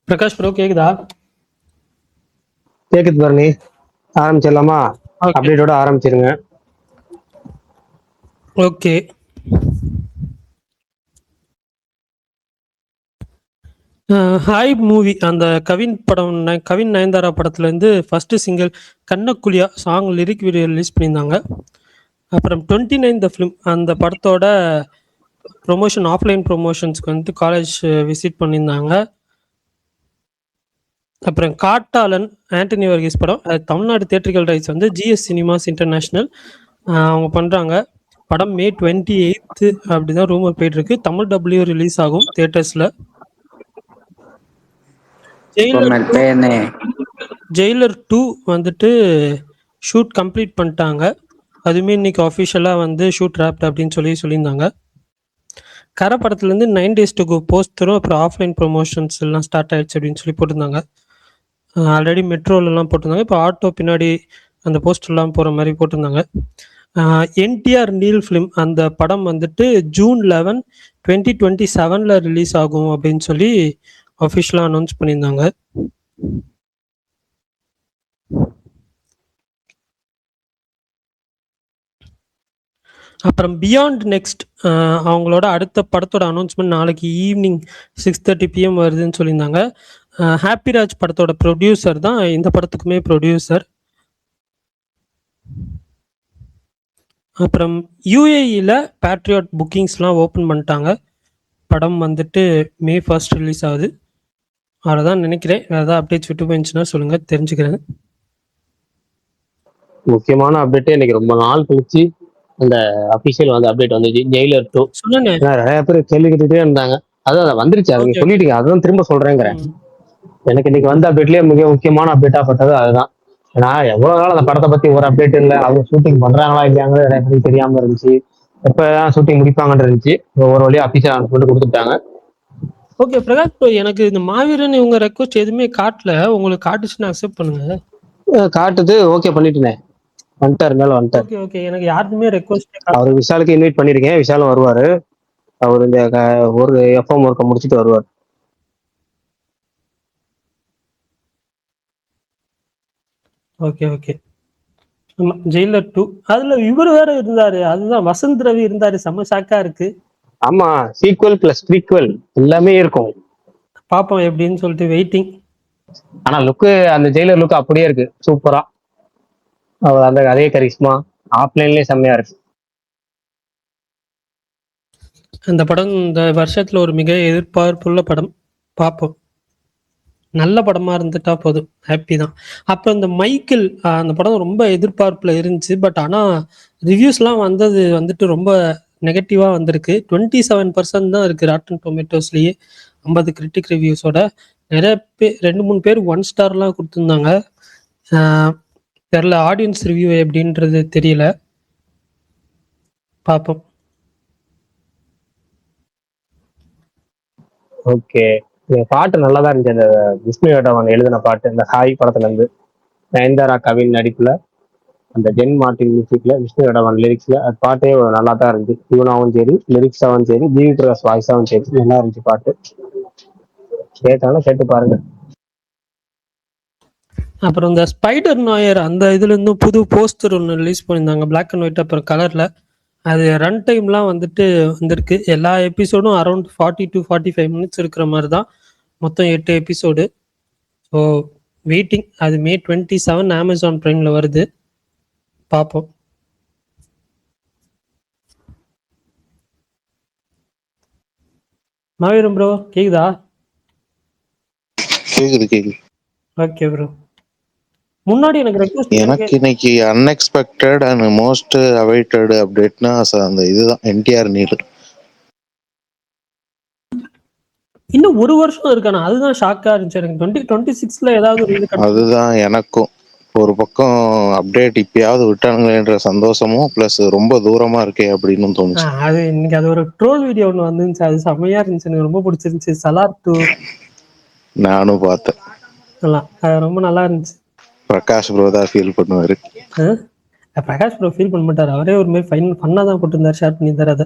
Prakash bro கேக்குதா? கேக்குது பரணி. ஆரம்பிச்சிடலாமா? அப்டேட்டோட ஆரம்பிச்சிருங்க. ஓகே. ஹாய் மூவி அந்த கவின் படம் கவின் நயன்தாரா படத்துல இருந்து ஃபர்ஸ்ட் சிங்கிள் கண்ணக்குழியா சாங் லிரிக் வீடியோ ரிலீஸ் பண்ணியிருந்தாங்க. அப்புறம் 29 த ஃபிலிம் அந்த படத்தோட ப்ரொமோஷன் ஆஃப்லைன் ப்ரொமோஷன்ஸ்க்கு வந்து காலேஜ் விசிட் பண்ணியிருந்தாங்க. அப்புறம் காட்டாளன் ஆண்டனி வர்கீஸ் படம் தமிழ்நாடு தியேட்டரிக்கல் ரைட்ஸ் வந்து ஜிஎஸ் சினிமாஸ் இன்டர்நேஷ்னல் அவங்க பண்ணுறாங்க. படம் மே 28 அப்படிதான் ரூமர் போயிட்டு இருக்கு. தமிழ் டபிள்யூ ரிலீஸ் ஆகும் தியேட்டர்ஸ்ல. ஜெயிலர் 2 வந்துட்டு ஷூட் கம்ப்ளீட் பண்ணிட்டாங்க. அதுவுமே இன்னைக்கு அஃபிஷியலாக வந்து ஷூட் ராப்ட் அப்படின்னு சொல்லியிருந்தாங்க. கரை படத்துலேருந்து 9 days to go போஸ்டரும் அப்புறம் ஆஃப்லைன் ப்ரொமோஷன்ஸ் எல்லாம் ஸ்டார்ட் ஆயிடுச்சு அப்படின்னு சொல்லி போட்டிருந்தாங்க. ஆல்ரெடி மெட்ரோலெலாம் போட்டிருந்தாங்க. இப்போ ஆட்டோ பின்னாடி அந்த போஸ்டர்லாம் போகிற மாதிரி போட்டிருந்தாங்க. என்டிஆர் நீல் ஃபிலிம் அந்த படம் வந்துட்டு June 11, 2027 ரிலீஸ் ஆகும் அப்படின்னு சொல்லி அஃபிஷியலாக அனௌன்ஸ் பண்ணியிருந்தாங்க. அப்புறம் பியாண்ட் நெக்ஸ்ட் அவங்களோட அடுத்த படத்தோட அனௌன்ஸ்மெண்ட் நாளைக்கு ஈவினிங் 6:30 PM வருதுன்னு சொல்லியிருந்தாங்க. ஹாப்பிராஜ் படத்தோட ப்ரொடியூசர் தான் இந்த படத்துக்குமே ப்ரொடியூசர். அப்புறம் யூஏஇல பேட்ரியாட் புக்கிங்ஸ்லாம் ஓப்பன் பண்ணிட்டாங்க. படம் வந்துட்டு May 1 ரிலீஸ் ஆகுது. அவ்வளோதான் நினைக்கிறேன். வேறு ஏதாவது அப்டேட்ஸ் விட்டு போயிருந்துச்சுன்னா சொல்லுங்க, தெரிஞ்சுக்கிறேன். முக்கியமான அப்டேட் இன்னைக்கு ரொம்ப நாள் கழிச்சு அந்த அபிஷியல் வந்து அப்டேட் வந்துச்சு. ஜெயிலர் 2 சொல்லுங்க. நிறைய பேர் கேள்வி கேட்டுட்டே இருந்தாங்க. அதான் வந்துருச்சு. அது சொல்லிட்டீங்க. அதுதான் திரும்ப சொல்றேங்கிறேன். எனக்கு இன்னைக்கு வந்த அப்டேட்லயே மிக முக்கியமான அப்டேட்டா பட்டது அதுதான். ஏன்னா எவ்வளவு நாள் அந்த படத்தை பத்தி ஒரு அப்டேட் இல்லை. அவங்க ஷூட்டிங் பண்றாங்களா இல்லையாங்க நிறைய பேருக்கு தெரியாம இருந்துச்சு. எப்பதான் ஷூட்டிங் முடிப்பாங்கன்னு இருந்துச்சு. ஒரு வழியா அபிஷியல் அனௌன்ஸ்மெண்ட் கொடுத்துட்டாங்க. ஓகே பிரகாஷ், எனக்கு இந்த மாவீரன் இவங்க ரெக்வஸ்ட் எதுவுமே காட்டல. உங்களுக்கு காட்டுச்சுன்னா அக்செப்ட் பண்ணுங்க. காட்டுது. ஓகே பண்ணிட்டேன். வந்துட்டாரு, மேல வந்துட்டாரு. Okay okay. எனக்கு யாருக்குமே ரெக்வஸ்ட் அவரு விஷாலுக்கு இன்வைட் பண்ணிருக்கேன். விஷாலும் வருவாரு. அவர் இந்த ஒரு எஃப்எம் ஒர்க்கை முடிச்சுட்டு வருவார். Okay okay. ஜெயிலர் 2 அதுல இவர் வேற இருந்தாரு. அதுதான் வசந்த் ரவி இருந்தாரு. செம்ம ஷாக்கா இருக்கு. ஆமா, சீக்வல் பிளஸ் ப்ரீக்வல் எல்லாமே இருக்கும். பாப்போம் எப்படின்னு சொல்லிட்டு வெயிட்டிங். ஆனா லுக்கு அந்த ஜெயிலர் லுக் அப்படியே இருக்கு. சூப்பரா அவர் அந்த அதே கரிஷ்மா ஆஃப்லைன்லயே செம்மையா இருக்கு. அந்த படம் இந்த வருஷத்துல ஒரு மிக எதிர்பார்ப்புள்ள படம். பார்ப்போம். நல்ல படமா இருந்துட்டா போதும், ஹாப்பி தான். அப்புறம் இந்த மைக்கேல் அந்த படம் ரொம்ப எதிர்பார்ப்புல இருந்துச்சு. பட் ஆனா ரிவ்யூஸ்லாம் வந்தது வந்துட்டு ரொம்ப நெகட்டிவா வந்திருக்கு. 27% தான் இருக்கு ராட்டன் டொமேட்டோஸ்லயே, 50 கிரிட்டிக் ரிவ்யூஸோட. நிறைய பேர் 2-3 பேர் 1 ஸ்டார்லாம் கொடுத்துருந்தாங்க. தெரில ஆடியன்ஸ் ரிவ்யூ எப்படின்றது தெரியல. பார்ப்போம். ஓகே, பாட்டு நல்லாதான் இருந்துச்சு. அந்த விஷ்ணு வேடவன் எழுதின பாட்டு, இந்த ஹாய் படத்துல இருந்து நயன்தாரா கவின் நடிப்புல அந்த ஜென் மார்டின் மியூசிக்ல விஷ்ணு வேடவன் லிரிக்ஸ்ல அது பாட்டே நல்லா தான் இருந்துச்சு. டியூனாவும் சரி, லிரிக்ஸாவும் சரி, ஜிவி பிரகாஷ் வாய்ஸாவும் சரி, நல்லா இருந்துச்சு பாட்டு. கேட்டாலும் கேட்டு பாருங்க. அப்புறம் இந்த ஸ்பைடர் நாயர் அந்த இதுல இருந்தும் புது போஸ்டர் ஒன்று ரிலீஸ் பண்ணியிருந்தாங்க, பிளாக் அண்ட் ஒயிட் அப்புறம் கலர்ல. அது ரன் டைம்லாம் வந்துட்டு வந்திருக்கு. எல்லா எபிசோடும் அரௌண்ட் 40 to 45 minutes இருக்கிற மாதிரி தான். மொத்தம் 8 எபிசோடு. So waiting. அது May 27 அமேசான் பிரைம்ல வருது. பார்ப்போம். மாவீரம் ப்ரோ கேக்குதா? கேக்குது. Okay bro. முன்னாடி எனக்கு இன்னைக்கு அன்எக்ஸ்பெக்டட் அண்ட் மோஸ்ட் அவைட்டட் அப்டேட்னா அந்த இதுதான் என்டிஆர் நீல். இன்னும் ஒரு வருஷம் இருக்கானா? அதுதான் ஷாக்கா இருந்துச்சு எனக்கு. 2026ல ஏதாவது அதுதான் எனக்கும் ஒரு பக்கம் அப்டேட் இப்பயாவது விட்டானுங்கன்ற சந்தோஷமும் பிளஸ் ரொம்ப தூரமா இருக்கே அப்படின்னு தோணுச்சு. அது இன்னைக்கு அது ஒரு ட்ரோல் வீடியோ ஒன்று வந்துருந்துச்சு. அது செம்மையா இருந்துச்சு. எனக்கு ரொம்ப பிடிச்சிருந்துச்சு. சலார் 2 நானும் பார்த்தேன். ரொம்ப நல்லா இருந்துச்சு. பிரகாஷ் ப்ரோ தான் ஃபீல் பண்ணுவாரு. பிரகாஷ் ப்ரோ ஃபீல் பண்ண மாட்டாரு. அவரே ஒரு மாதிரி ஃபன்னா தான் போட்டிருந்தாரு, ஷேர் பண்ணியிருந்தாரு. அதை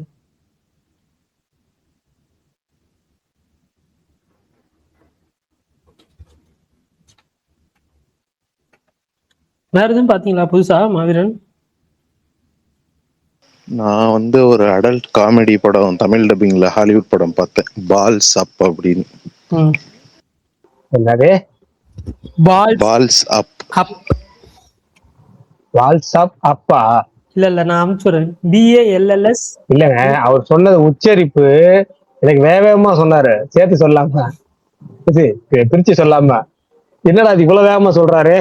வேற எதுவும் பாத்தீங்களா புதுசா மாவீரன்? நான் வந்து ஒரு அடல்ட் காமெடி படம் தமிழ் டப்பிங்ல ஹாலிவுட் படம் பார்த்தேன், பால்ஸ் அப் அப்படின்னு. ம். என்னது? பால்ஸ் பால்ஸ் அப். அப். வால்ஸ்அப் அப்பா? இல்ல நான் அனுப்பிச்சுறேன். BALLS. இல்லங்க, அவர் சொன்னது உச்சரிப்பு எனக்கு வேக வேகமா சொன்னாரு, சேர்த்து சொல்லாம இது பிரிச்சு சொல்லாம. என்னடா இது இவ்வளவு வேகமா சொல்றாரு,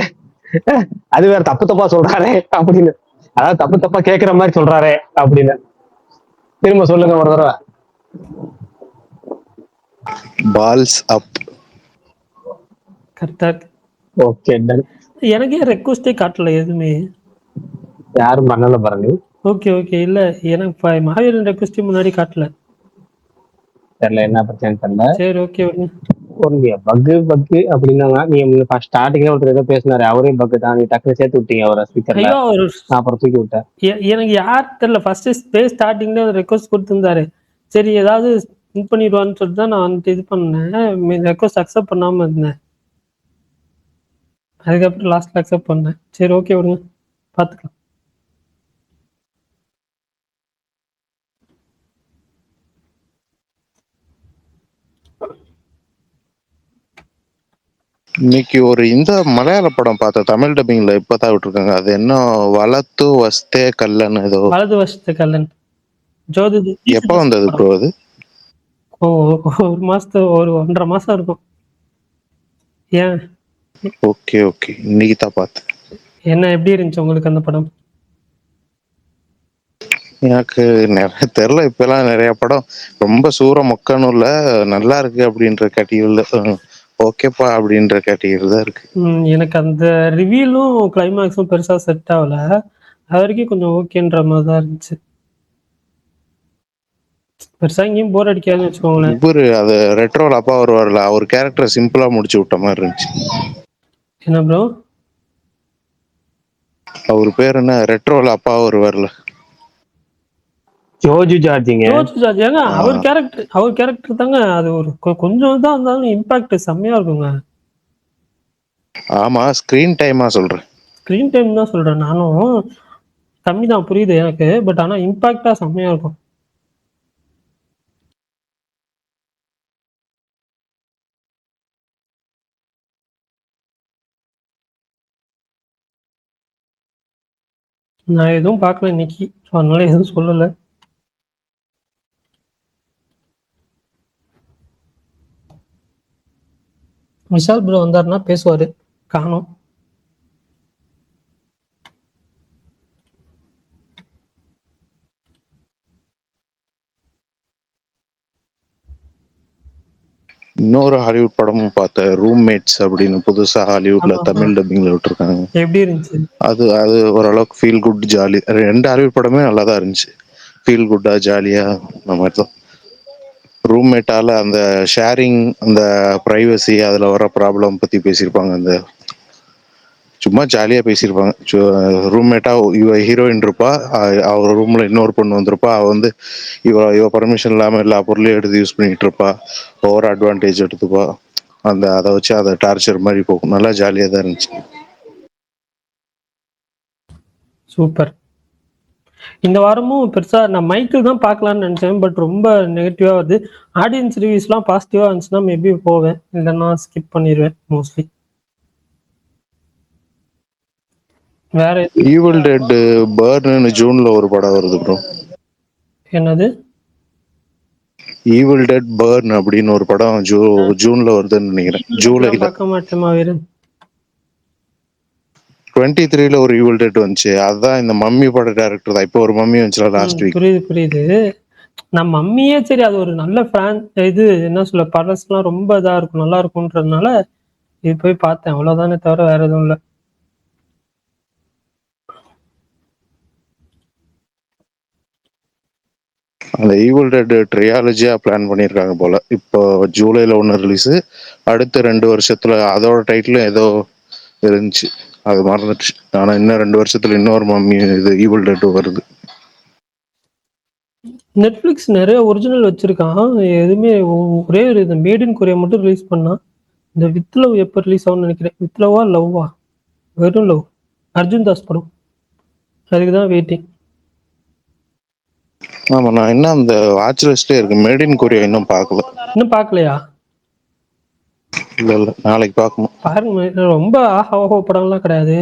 அது வேற தப்பு தப்பா சொல்றாரே அப்படின்னு. அதாவது தப்பு தப்பா கேக்குற மாதிரி சொல்றாரே அப்படின்னு. திரும்ப சொல்லுங்க ஒரு தடவை. பால்ஸ் அப். கரெக்டா இருக்கு. Okay done. எனக்கே ரெக்வஸ்டே காட்டல எதுவுமே. யாரும் பண்ணல பாருங்க. ஓகே இல்ல எனக்கு மாவீரன் ரெக்வஸ்டே முன்னாடி காட்டல. தெரியல என்ன பிரச்சனை தெரியல. சரி ஓகே. ஒரு பக்கு அப்படின்னாங்க. நீங்க ஸ்டார்டிங்ல ஒருத்தர் ஏதோ பேசினாரு, அவரே பக்கு தான், நீ டக்குனு சேர்த்து விட்டீங்க அவரை ஸ்பீக்கர்ல. ஐயோ நான் அப்புறம் தூக்கி விட்டேன். எனக்கு யார் தெரியல, ஃபர்ஸ்ட் ஸ்பேஸ் ஸ்டார்டிங்ல ரெக்வஸ்ட் கொடுத்துருந்தாரு. சரி ஏதாவது இது பண்ணிடுவான்னு சொல்லிட்டு தான் நான் வந்துட்டு இது பண்ணேன். ரெக்வஸ்ட் அக்செப்ட் பண்ணாம இருந்தேன். அதுக்கப்புறம் லாஸ்ட்ல அக்செப்ட் பண்ணேன். சரி ஓகே விடுங்க, பார்த்துக்கலாம். இன்னைக்கு ஒரு இந்த மலையாள படம் பார்த்தேன் தமிழ் டப்பிங்ல, இப்பதான் விட்டுருக்காங்க. அது என்ன, வளத்து வஸ்தே கல்லன் ஏதோ. வலது வருஷத்து கல்லன் ஜோதி. எப்ப வந்தது ப்ரோ அது? ஒரு மாசத்து ஒரு 1.5 மாசம் இருக்கும். ஏன்? ஓகே இன்னைக்கு தான் பார்த்தேன். என்ன எப்படி இருந்துச்சு உங்களுக்கு அந்த படம்? எனக்கு நிறைய தெரியல, இப்பெல்லாம் நிறைய படம் ரொம்ப சூற மொக்கன்னு இல்ல, நல்லா இருக்கு அப்படின்ற கேட்டகரியில, ஓகேப்பா அப்படின்ற கேட்டகரியில தான் இருக்கு. எனக்கு அந்த ரிவியூலும் கிளைமேக்ஸும் பெருசா செட் ஆகல. அது வரைக்கும் கொஞ்சம் ஓகேன்ற மாதிரி தான் இருந்துச்சு. பெருசா எங்கேயும் போர் அடிக்காதுன்னு வச்சுக்கோங்களேன். இவரு அது ரெட்ரோல அப்பா வருவார்ல, அவர் கேரக்டர் சிம்பிளா முடிச்சு விட்ட மாதிரி இருந்துச்சு. என்ன ப்ரோ? அவர் பேர் என்ன, ரெட்ரோல அப்பா வருவார்ல, ஜோஜு ஜார்ஜிங்க. ஜோஜு ஜார்ஜ். ஏங்க அவர் கேரக்டர் தாங்க அது. ஒரு கொஞ்சம் தான் இருந்தாலும் இம்பாக்ட் செம்மையா இருக்குங்க. ஆமா ஸ்கிரீன் டைமா சொல்றேன். ஸ்க்ரீன் டைம் தான் சொல்றேன் நானும். கம்மி தான், புரியுது எனக்கு. பட் ஆனா இம்பாக்டா செம்மையா இருக்கும். நான் எதுவும் பார்க்கல இன்னைக்கு, ஸோ அதனால எதுவும் சொல்லல. விஷால் ப்ரோ வந்தாருன்னா பேசுவாரு, காணோம். இன்னொரு ஹாலிவுட் படமும் பார்த்தேன், ரூம்மேட்ஸ் அப்படின்னு, புதுசா ஹாலிவுட்ல தமிழ் டப்பிங்ல விட்டுருக்காங்க. எப்படி இருந்துச்சு? அது ஓரளவுக்கு ஃபீல் குட் ஜாலி. 2 ஹாலிவுட் படமே நல்லா தான் இருந்துச்சு, ஃபீல் குட்டா ஜாலியா அந்த மாதிரி தான். ரூம்மேட்டால அந்த ஷேரிங், அந்த பிரைவசி, அதுல வர ப்ராப்ளம் பத்தி பேசியிருப்பாங்க. அந்த சும்மா ஜாலியா பேசியிருப்பாங்க. ரூம்மேட்டா இவ ஹீரோயின் இருப்பா, அவர் ரூம்ல இன்னொரு பொண்ணு வந்திருப்பா, அவ வந்து இவ பர்மிஷன் இல்லாம எல்லா பொருளையும் எடுத்து யூஸ் பண்ணிட்டு இருப்பா, ஓவர் அட்வான்டேஜ் எடுத்துப்பா. அதை வச்சு அதை டார்ச்சர் மாதிரி போகும். நல்லா ஜாலியா தான் இருந்துச்சு. சூப்பர். இந்த வாரமும் பெருசா நான் மைக்கிள் தான் பார்க்கலான்னு நினைச்சேன், பட் ரொம்ப நெகட்டிவா வருது. ஆடியன்ஸ் ரிவ்யூஸ்லாம் பாசிட்டிவா இருந்துச்சுன்னா மேபி போவேன், இல்லைன்னா ஸ்கிப் பண்ணிடுவேன் மோஸ்ட்லி. வேற ஈவில் டெட் பர்ன்னு ஜூன்ல ஒரு படம் வருது ப்ரோ. என்னது? ஈவில் டெட் பர்ன் அப்படின்னு ஒரு படம் ஜூன்ல வருதுன்னு நினைக்கிறேன். ஜூலைல பார்க்க மாட்டேமா வீரன். 23ல ஒரு ஈவில் டெட் வந்துச்சு, அதுதான் இந்த மம்மி பட டைரக்டர் தான். இப்போ ஒரு மம்மி வந்துச்சுல லாஸ்ட் வீக். புரியுது. நான் மம்மியே சரி, அது ஒரு நல்ல ஃபேன். இது என்ன சொல்ல, படஸ்லாம் ரொம்ப இதா இருக்கும், நல்லா இருக்கும்ன்றதுனால இது போய் பார்த்தேன், அவ்வளவுதானே தவிர வேற எதுவும் இல்லை. அந்த ஈவில் டெட் ட்ரையாலஜியா பிளான் பண்ணியிருக்காங்க போல. இப்போ ஜூலைல ஒன்று ரிலீஸ், அடுத்த 2 வருஷத்துல அதோட டைட்டிலும் ஏதோ இருந்துச்சு, அது மறந்துச்சு. ஆனா இன்னும் 2 வருஷத்துல இன்னொரு மம்மி இது ஈவில் டெட் வருது. நெட்ஃபிளிக்ஸ் நிறைய ஒரிஜினல் வச்சிருக்கான். எதுவுமே ஒரே ஒரு இந்த மேட் இன் கொரியா மட்டும் ரிலீஸ் பண்ணா. இந்த வித் லவ் எப்போ ரிலீஸ் ஆகும்னு நினைக்கிறேன். வித் லவ்வா லவ்வா, வெறும் லவ். அர்ஜுன் தாஸ் படம். அதுக்கு தான் வெயிட்டிங். ஆமா, நான் இன்னும் அந்த வாட்ச் லிஸ்ட்லயே இருக்கு. மேட் இன் கொரியா இன்னும் பார்க்கல. இன்னும் பார்க்கலையா? இல்ல இல்ல, நாளைக்கு பார்க்கணும். பாருங்க, ரொம்ப ஆஹா ஓஹோ படம்லாம் கிடையாது.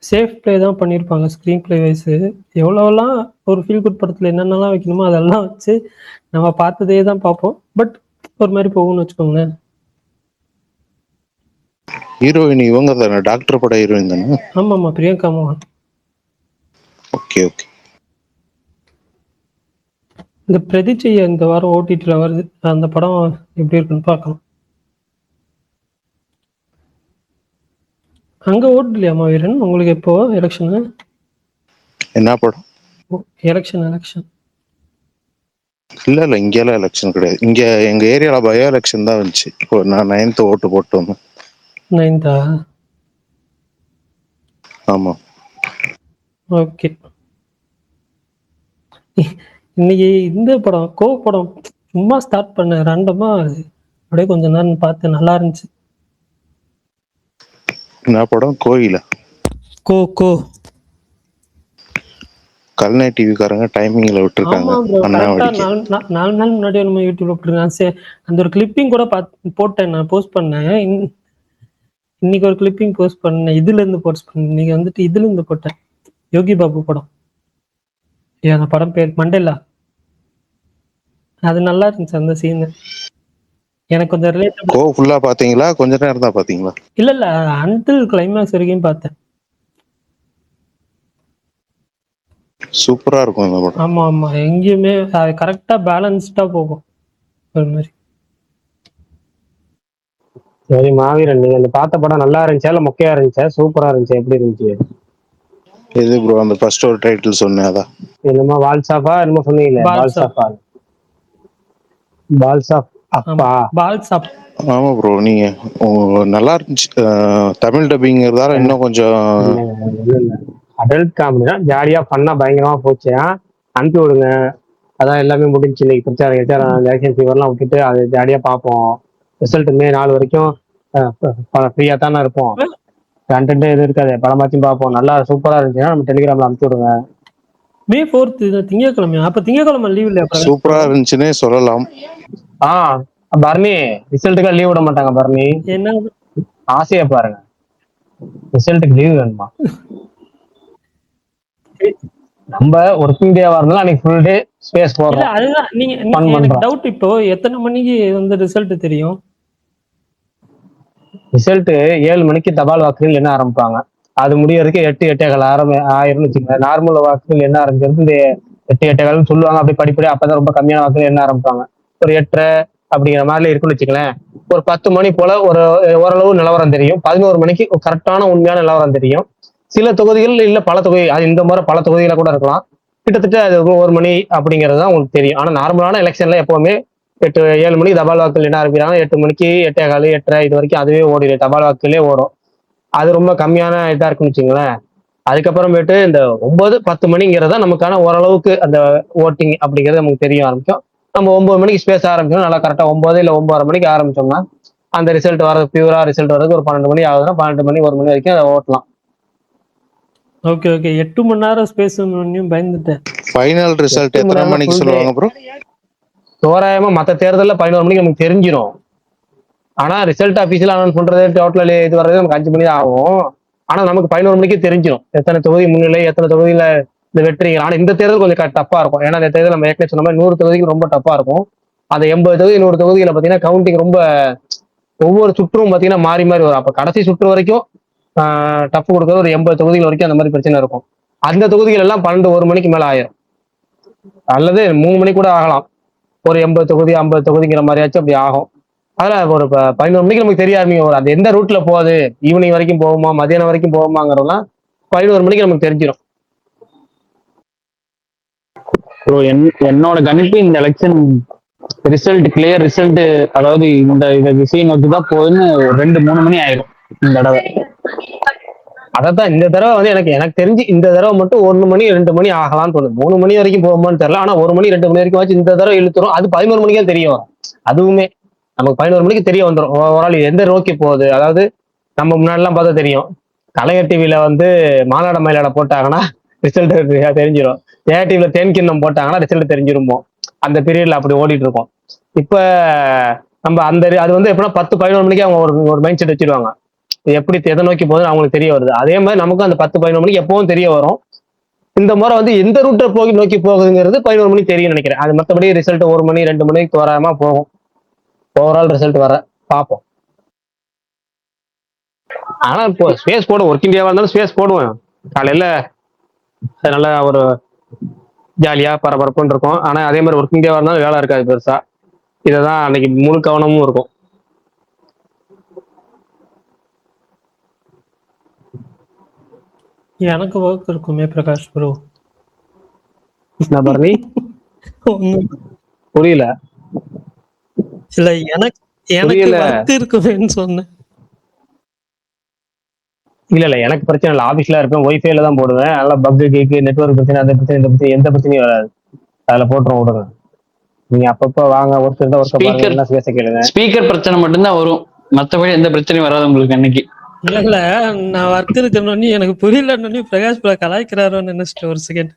சேஃப் ப்ளே தான் பண்ணியிருப்பாங்க ஸ்க்ரீன் ப்ளே வைஸு. எவ்வளோலாம் ஒரு ஃபீல் குட் படத்தில் என்னென்னலாம் வைக்கணுமோ அதெல்லாம் வச்சு நம்ம பார்த்ததே தான் பார்ப்போம். பட் ஒரு மாதிரி போகும்னு வச்சுக்கோங்களேன். ஹீரோயின் இவங்க தானே, டாக்டர் பட ஹீரோயின் தானே? ஆமாம் ஆமாம், பிரியங்கா மோகன். Okay okay. இந்த பிரதிச்செய்ய இந்த வாரம் ஓடிடியில் வருது. அந்த படம் எப்படி இருக்குன்னு பார்க்கலாம். அங்கே ஓடலையாமா வீரன்? உங்களுக்கு எப்போ எலெக்ஷனு? என்ன படம்? எலெக்ஷன். இல்ல இல்ல, இங்கெல்லாம் எலெக்ஷன் கிடையாது. இங்க எங்க ஏரியால பயோ எலெக்ஷன் தான் வந்துச்சு. இப்போ நான் 9th ஓட்டு போட்டு வந்தேன். 9th? ஆமா. ஓகே. இன்னைக்கு இந்த படம் படம் சும்மா ஸ்டார்ட் பண்ண ரேண்டமா அப்படியே கொஞ்ச நேரம் பார்த்தேன், நல்லா இருந்துச்சு. என்ன படம்? கோயிலா? கோ கல்நை டிவிக்காரங்க டைமிங்ல விட்டுருக்காங்க. ஆமா ப்ரோ, அண்ணா கரெக்டா வடிக்க 4 நாள் முன்னாடி நம்ம யூடியூப்ல போட்டுருக்கேன். சரி, அந்த ஒரு கிளிப்பிங் கூட போட்டேன், நான் போஸ்ட் பண்ணேன். இன்னைக்கு ஒரு கிளிப்பிங் போஸ்ட் பண்ணேன், இதுல இருந்து போஸ்ட் பண்ணேன். இன்னைக்கு வந்துட்டு இதுல இருந்து போட்டேன். யோகி பாபு படம். அந்த படம் பேர் மண்டேலா. அது நல்லா இருந்துச்சு அந்த சீன். எனக்கு கொஞ்சம் ரிலேட்டபிள். கோ ஃபுல்லா பாத்தீங்களா? கொஞ்ச நேரம் தான் பாத்தீங்களா? இல்ல அன்டில் கிளைமேக்ஸ் வரைக்கும் பார்த்தேன். சூப்பரா இருக்கும் அந்த படம். ஆமா, எங்கேயுமே கரெக்டா பேலன்ஸ்டா போகும் ஒரு மாதிரி. சரி மாவீரன், நீங்க அந்த பார்த்த படம் நல்லா இருந்துச்சா இல்ல மொக்கையா இருந்துச்சா சூப்பரா இருந்துச்சா, எப்படி இருந்துச்சு? எது ப்ரோ? அந்த ஃபர்ஸ்ட் ஒரு டைட்டில் சொன்னேன் அதான். என்னமோ வால்சாஃபா என்னமோ சொன்னீங்களே, வால்சாஃபா? வால்சாஃப் அப்பா. பால்சாப். ஆமா ப்ரோ, நீங்க நல்லா இருந்துச்சு. தமிழ் டப்பிங்கிறதால இன்னும் கொஞ்சம் அடல்ட் காமெடி தான், ஜாலியா பண்ணா பயங்கரமா போச்சு. அனுப்பி விடுங்க, அதான் எல்லாமே முடிஞ்சு. இன்னைக்கு பிரச்சாரம் எலெக்ஷன் ஃபீவர்லாம் விட்டுட்டு அது ஜாலியா பார்ப்போம். ரிசல்ட் மே 4 வரைக்கும் ஃப்ரீயா தானே இருப்போம். கண்டென்ட் எதுவும் இருக்காது, படமாச்சும் பார்ப்போம். நல்லா சூப்பரா இருந்துச்சுன்னா நம்ம டெலிகிராம்ல அனுப்பிச்சு விடுங்க. மே 4th திங்கட்கிழமையா? அப்ப திங்கட்கிழமை லீவ் இல்லையா? சூப்பரா இருந்துச்சுன்னே சொல்லலாம். பரணி, ரிசல்ட்டுக்கு லீவ் விட மாட்டாங்க பரணி. என்ன ஆசையா பாருங்க, ரிசல்ட்டுக்கு லீவ் வேணுமா? நம்ம ஒர்க்கிங் டேவா இருந்தாலும் அன்னைக்கு ஃபுல் டே ஸ்பேஸ் போடுறோம். அதுதான் நீங்க எனக்கு டவுட். இப்போ எத்தனை மணிக்கு வந்து ரிசல்ட் தெரியும்? ரிசல்ட் 7 மணிக்கு தபால் வாக்குகள் என்ன ஆரம்பிப்பாங்க. அது முடியறதுக்கு 8-8:15 ஆயிரம்னு வச்சுக்கோங்க. நார்மல் வாக்குகள் என்ன ஆரம்பிக்கிறது இந்த 8-8:15 சொல்லுவாங்க. அப்படி படிப்படியா அப்பதான் ரொம்ப கம்மியான வாக்குகள் என்ன ஆரம்பிப்பாங்க. ஒரு 8:30 அப்படிங்கிற மாதிரி இருக்குன்னு வச்சுக்கலேன். ஒரு 10 மணி போல ஓரளவு நிலவரம் தெரியும். 11 மணிக்கு கரெக்டான உண்மையான நிலவரம் தெரியும். சில தொகுதிகள் இல்ல பல தொகுதி, அது இந்த முறை பல தொகுதியில கூட இருக்கலாம். கிட்டத்தட்ட அது 1 மணி அப்படிங்கிறது தான் உங்களுக்கு தெரியும். ஆனா நார்மலான எலெக்ஷன்ல எப்பவுமே 7 மணிக்கு தபால் வாக்குகள் என்ன ஆரம்பிக்கிறாங்க, 8 மணிக்கு 8:15 8:30 இது வரைக்கும் அதுவே ஓடிடும், தபால் வாக்குகளே ஓடும். அது ரொம்ப கம்மியான இதா இருக்குன்னு வச்சுங்களேன். அதுக்கப்புறமேட்டு இந்த 9-10 மணிங்கிறதா நமக்கான ஓரளவுக்கு அந்த ஓட்டிங் அப்படிங்கிறது நமக்கு தெரிய ஆரம்பிக்கும். நம்ம 9 மணிக்கு ஸ்பேஸ் ஆரம்பிச்சோம்னா நல்லா கரெக்டா 9 இல்ல 9:30 மணிக்கு ஆரம்பிச்சோம்னா அந்த ரிசல்ட் வர்றது பியூரா ரிசல்ட் வர்றதுக்கு ஒரு 12 மணி ஆகுதுன்னா 12 மணி 1 மணி வரைக்கும் அதை ஓட்டலாம். ஓகே 8 மணி நேரம் ஸ்பேஸ் பயந்துட்டேன். ஃபைனல் ரிசல்ட் எத்தனை மணிக்கு சொல்லுவாங்க ப்ரோ? தோராயமா மற்ற தேர்தலில் 11 மணிக்கு நமக்கு தெரிஞ்சிடும். ஆனா ரிசல்ட் ஆஃபீஸில் அனௌன்ஸ் பண்றது டோட்டல் இது வர்றது நமக்கு 5 மணி ஆகும். ஆனா நமக்கு 11 மணிக்கே தெரிஞ்சிடும் எத்தனை தொகுதி முன்னிலை, எத்தனை தொகுதியில இந்த வெற்றிகள். ஆனா இந்த தேர்தல் கொஞ்சம் டஃப்பா இருக்கும். ஏன்னா இந்த தேர்தல் நம்ம ஏற்கனவே சொன்ன மாதிரி 100 தொகுதிக்கு ரொம்ப டஃப்பா இருக்கும். அந்த 80 தொகுதி 100 தொகுதியில பாத்தீங்கன்னா கவுண்டிங் ரொம்ப ஒவ்வொரு சுற்றும் பாத்தீங்கன்னா மாறி மாறி வரும். அப்ப கடைசி சுற்று வரைக்கும் டஃப் கொடுக்கறது ஒரு 80 தொகுதிகள் வரைக்கும் அந்த மாதிரி பிரச்சனை இருக்கும். அந்த தொகுதிகள் எல்லாம் 12-1 மணிக்கு மேல ஆயிரும், அல்லது 3 மணி கூட ஆகலாம். ஒரு 80 தொகுதி 50 தொகுதிங்கிற மாதிரியாச்சும் அப்படி ஆகும். அதில் ஒரு 11 மணிக்கு நமக்கு தெரிய ஆரம்பிக்கும். அது எந்த ரூட்ல போகுது, ஈவினிங் வரைக்கும் போகுமா மதியானம் வரைக்கும் போகுமாங்கிறதுலாம் 11 மணிக்கு நமக்கு தெரிஞ்சிடும். என்னோட கணிப்பு இந்த எலெக்ஷன் ரிசல்ட் கிளியர் ரிசல்ட், அதாவது இந்த விஷயம் நோக்கி தான் போகுதுன்னு 2-3 மணி ஆயிடும் இந்த தடவை. அதான் இந்த தடவை எனக்கு தெரிஞ்சு இந்த தடவை மட்டும் 1 மணி 2 மணி ஆகலாம்னு தோணுது. 3 மணி வரைக்கும் போகுமான்னு தெரியல. ஆனா 1 மணி 2 மணி வரைக்கும் வச்சு இந்த தடவை இழுத்துரும். அது 11 மணிக்கு தான் தெரிய வரும். அதுவுமே நமக்கு 11 மணிக்கு தெரிய வந்துடும் ஓவரால் எந்த நோக்கி போகுது. அதாவது நம்ம முன்னாடி எல்லாம் பார்த்தா தெரியும் கலைஞர் டிவில வந்து மாநாட மயிலாட போட்டாங்கன்னா ரிசல்ட் தெரிஞ்சிடும். ஜெயா டிவில தேன்கிண்ணம் போட்டாங்கன்னா ரிசல்ட் தெரிஞ்சிருமோ. அந்த பீரியட்ல அப்படி ஓடிட்டு இருக்கோம். இப்ப நம்ம அந்த அது வந்து எப்படின்னா 10-11 மணிக்கு அவங்க ஒரு மைண்ட் செட் வச்சிருவாங்க. எப்படி எதை நோக்கி போகுதுன்னு அவங்களுக்கு தெரிய வருது. அதே மாதிரி நமக்கும் அந்த 10-11 மணிக்கு எப்பவும் தெரிய வரும். இந்த முறை வந்து எந்த ரூட்டை நோக்கி போகுதுங்கிறது 11 மணிக்கு தெரியும் நினைக்கிறேன். அது மற்றபடி ரிசல்ட் 1 மணி 2 மணிக்கு தோராயமா போகும். ஓவரால் ரிசல்ட் வர பார்ப்போம். ஆனா இப்போ ஸ்பேஸ் போடுவோம். ஒர்க்கிங் டேவா இருந்தாலும் ஸ்பேஸ் போடுவேன். காலையில நல்லா ஒரு ஜாலியா பரபரப்புன்னு இருக்கும். ஆனா அதே மாதிரி ஒர்க்கிங் டேவா இருந்தாலும் வேலை இருக்காது பெருசா. இததான் அன்னைக்கு முழு கவனமும் இருக்கும். எனக்கு ஒர்க் இருக்குமே பிரகாஷ் ப்ரோ. என்ன பரணி? புரியல. இல்ல எனக்கு ஒர்க் இருக்குமேன்னு சொன்னேன். இல்ல எனக்கு பிரச்சனை இல்லை. ஆபீஸ்ல இருப்பேன், ஒய்ஃபைல தான் போடுவேன். நல்லா பக்கு கேக்கு நெட்வொர்க் பிரச்சனை, அந்த பிரச்சனை, இந்த பிரச்சனை, எந்த பிரச்சனையும் வராது. அதுல போட்டுரும் விடுங்க. நீங்க அப்பப்ப வாங்க, ஒர்க் இருந்தா ஒர்க் பாருங்க, எல்லாம் பேச கேளுங்க. ஸ்பீக்கர் பிரச்சனை மட்டும்தான் வரும், மத்தபடி எந்த பிரச்சனையும் வராது உங்களுக்கு அன்னைக்கு. இல்ல நான் ஒர்க் இருக்கணும்னு எனக்கு புரியலன்னு பிரகாஷ் ப்ரோ கலாய்க்கிறாரோன்னு நினைச்சிட்டு ஒரு செகண்ட்.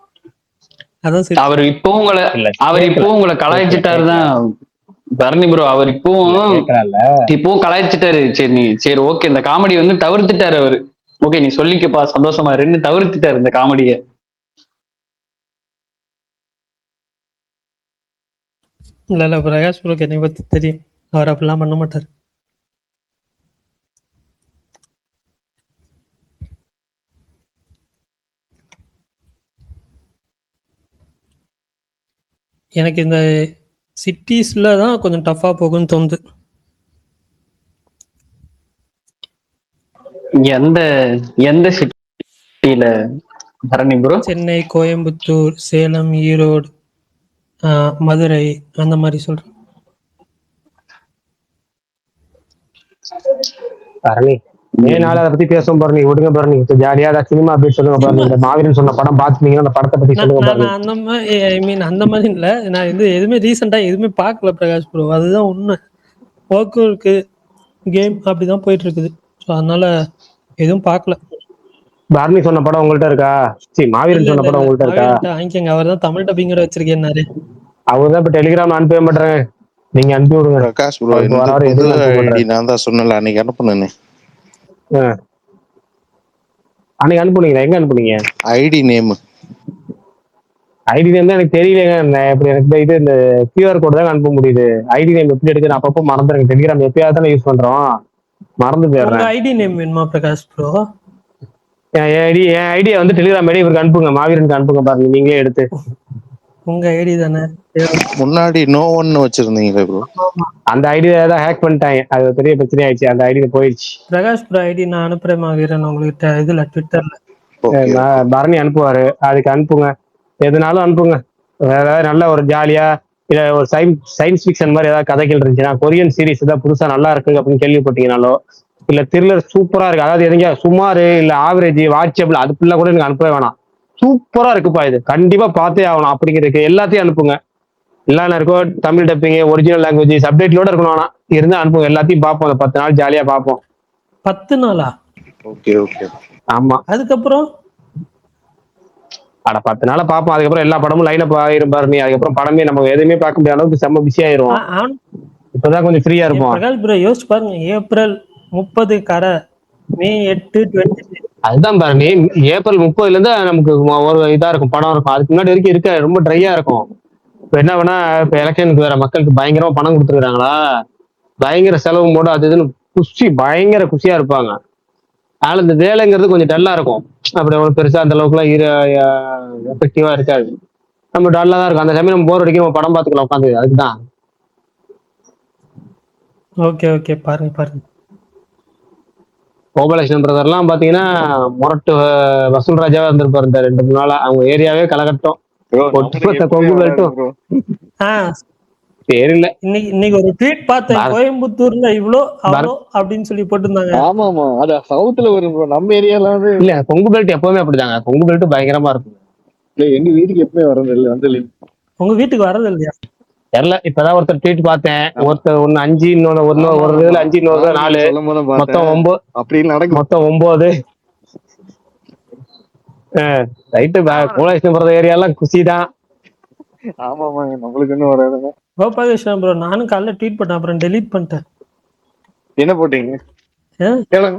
அதான் அவர் இப்போ உங்களை கலாய்ச்சிட்டாருதான் பரணி ப்ரோ. அவர் இப்பவும் கலாய்ச்சிட்டாரு. சரி ஓகே, இந்த காமெடி வந்து தவிர்த்துட்டாரு அவரு. ஓகே நீ சொல்லிக்கப்பா சந்தோஷமா இருன்னு தவிர்த்துட்டாரு இந்த காமெடிய. இல்ல பிரகாஷ் ப்ரோக்கு என்னை பத்தி தெரியும், அவர் அப்படிலாம் பண்ண மாட்டார். எனக்கு இந்த சிட்டிஸ்ல தான் கொஞ்சம் டஃபா போகும்னு தோணுது. எந்த சிட்டில பரணி ப்ரோ? சென்னை, கோயம்புத்தூர், சேலம், ஈரோடு, மதுரை, அந்த மாதிரி சொல்றேன். பரணி நாளை அதை பத்தி பேசுவோம் பரணி, விடுங்க பரணி. ஜாலியா சினிமா அப்டேட் சொல்லுங்க பரணி. இந்த மாவீரன் சொன்ன படம் பாத்துட்டீங்கன்னா அந்த படத்தை பத்தி சொல்லுங்க பரணி. அந்த மாதிரி அந்த மாதிரி இல்ல, நான் எதுவுமே ரீசெண்டா எதுவுமே பார்க்கல பிரகாஷ் ப்ரோ. அதுதான் உண்மை. ஒர்க் இருக்கு, கேம் அப்படிதான் போயிட்டு இருக்குது. ஸோ அதனால எதுவும் பார்க்கல. பரணி சொன்ன படம் உங்கள்ட்ட இருக்கா? சரி, மாவீரன் சொன்ன படம் உங்கள்ட்ட இருக்கா? வாங்கிக்கங்க. அவர் தான் தமிழ் டப்பிங்கோட வச்சிருக்கேன்னாரு. அவர் தான் இப்ப டெலிகிராம் அனுப்பவே மாட்டேன். நீங்க அனுப்பி விடுங்க பிரகாஷ் ப்ரோ. நான் தான் சொன்னல அன்னைக்கு அனுப்புனேன். அன்னைக்கு அனுப்புனீங்களா? எங்க அனுப்புனீங்க? ஐடி நேம் தான் எனக்கு தெரியலங்க. எப்படி எனக்கு இது இந்த கியூஆர் கோட் தான் அனுப்ப முடியுது. ஐடி நேம் எப்படி எடுக்குன்னு அப்பப்போ மறந்துடுங்க. டெலிகிராம் எப்பயாவது தானே யூஸ் பண்றோம், மறந்து போயிடுறேன். ஐடி நேம் வேணுமா பிரகாஷ் ப்ரோ? என் ஐடியா வந்து டெலிகிராம் ஐடி இவருக்கு அனுப்புங்க, மாவீரனுக்கு அனுப்புங்க பாருங்க, நீங்களே எடுத்து. உங்க ஐடி தானே முன்னாடி நோ ஒன்னு வச்சிருந்தீங்களே ப்ரோ, அந்த ஐடியா தான் ஹேக் பண்ணிட்டாங்க. அது பெரிய பிரச்சனை ஆயிடுச்சு, அந்த ஐடியா போயிடுச்சு. பிரகாஷ் ப்ரோ ஐடி நான் அனுப்புறேன் மாவீரன் உங்ககிட்ட, இதுல ட்விட்டர்ல பரணி அனுப்புவாரு, அதுக்கு அனுப்புங்க. எதுனாலும் அனுப்புங்க. வேற நல்ல ஒரு ஜாலியா இல்ல ஒரு சயின்ஸ் ஃபிக்ஷன் மாதிரி ஏதாவது கதைகள் இருந்துச்சுன்னா, கொரியன் சீரிஸ் ஏதாவது புதுசா நல்லா இருக்கு அப்படின்னு கேள்விப்பட்டீங்கனாலோ, இல்ல த்ரில்லர் சூப்பரா இருக்கு, அதாவது எதுங்க சுமார் இல்ல ஆவரேஜ் வாட்சபிள் அதுக்குள்ள கூட எனக்கு அனுப்பவே வேணாம், சூப்பரா இருக்குப்பா இது கண்டிப்பா பார்த்தே ஆகணும் அப்படிங்கிறதுக்கு எல்லாத்தையும் அனுப்புங்க. எல்லாம் இருக்கோ தமிழ் டப்பிங், ஒரிஜினல் லாங்குவேஜ், சப்டைட்டிலோட இருக்கணும். ஆனா இருந்தா அனுப்புங்க, எல்லாத்தையும் பார்ப்போம். அந்த 10 நாள் ஜாலியா பார்ப்போம். 10 நாளா? Okay okay. ஆமா, அதுக்கப்புறம் 10 நாளை பார்ப்போம். அதுக்கப்புறம் எல்லா படமும் லைன் அப் ஆயிரும் பாருங்க. அதுக்கப்புறம் படமே நம்ம எதுவுமே பார்க்க முடியாத அளவுக்கு செம்ம பிஸி ஆயிரும். இப்பதான் கொஞ்சம் ஃப்ரீயா இருப்போம். பிரகாஷ் ப்ரோ யோசிச்சு பாருங்க, ஏப்ரல் 30 கரை, மே 8 20. அதுதான் பாருங்க, ஏப்ரல் 30 இருந்து நமக்கு ஒரு இதா இருக்கும், படம் இருக்கும். அதுக்கு முன்னாடி வரைக்கும் இருக்க ரொம்ப ட்ரையா இருக்கும். இப்ப என்ன வேணா, இப்ப எலெக்ஷனுக்கு வேற மக்களுக்கு பயங்கரமா பணம் கொடுத்துருக்காங்களா, பயங்கர செலவு போட அது இதுன்னு பயங்கர குஷியா இருப்பாங்க. அதனால இந்த வேலைங்கிறது கொஞ்சம் டல்லா இருக்கும். அப்படி அவ்வளவு பெருசா அந்த அளவுக்கு எல்லாம் எஃபெக்டிவா இருக்காது. நம்ம டல்லா தான் இருக்கும். அந்த சமயம் நம்ம போர் அடிக்கும், நம்ம படம் பார்த்துக்கலாம் உட்காந்து. அதுக்குதான். ஓகே ஓகே, பாருங்க. கோபாலகிருஷ்ணன் பிரதர்லாம் பாத்தீங்கன்னா மொரட்டு வசூல் ராஜாவா இருந்திருப்பாரு இந்த 2-3 நாளா. அவங்க ஏரியாவே கலகட்டும், கொங்கு பெல்ட்டும். தெரியல, இன்னைக்கு ஒரு ட்வீட் பார்த்தேன், கோயம்புத்தூர்ல இவ்ளோ அவ்ளோ அப்படின்னு சொல்லி போட்டிருந்தாங்க. ஆமா அது சவுத்துல வரும், நம்ம ஏரியால வந்து இல்ல. கொங்கு பெல்ட் எப்பவுமே அப்படிதாங்க, கொங்கு பெல்ட் பயங்கரமா இருக்கும். எங்க வீட்டுக்கு எப்பவுமே வரது இல்லை, வந்து உங்க வீட்டுக்கு வர்றது இல்லையா? தெரியல. இப்பதான் ஒருத்தர் ட்வீட் பார்த்தேன். ஒருத்தர் 1 5 இன்னொன்னு ஒரு இதுல 5 இன்னொரு 4 மொத்தம் 9 அப்படி நடக்கும். மொத்தம் 9 ரைட்டு கோலாஷ்புரம் ஏரியாலாம் குசிதான். ஆமாமாங்க, நம்மளுக்கு இன்னும் வராதுங்க. கோபாலகிருஷ்ணன் ப்ரோ நானும் காலைல ட்வீட் பண்ணேன், அப்புறம் டெலீட் பண்ணிட்டேன். என்ன போட்டீங்க ஆ? கேளுங்க.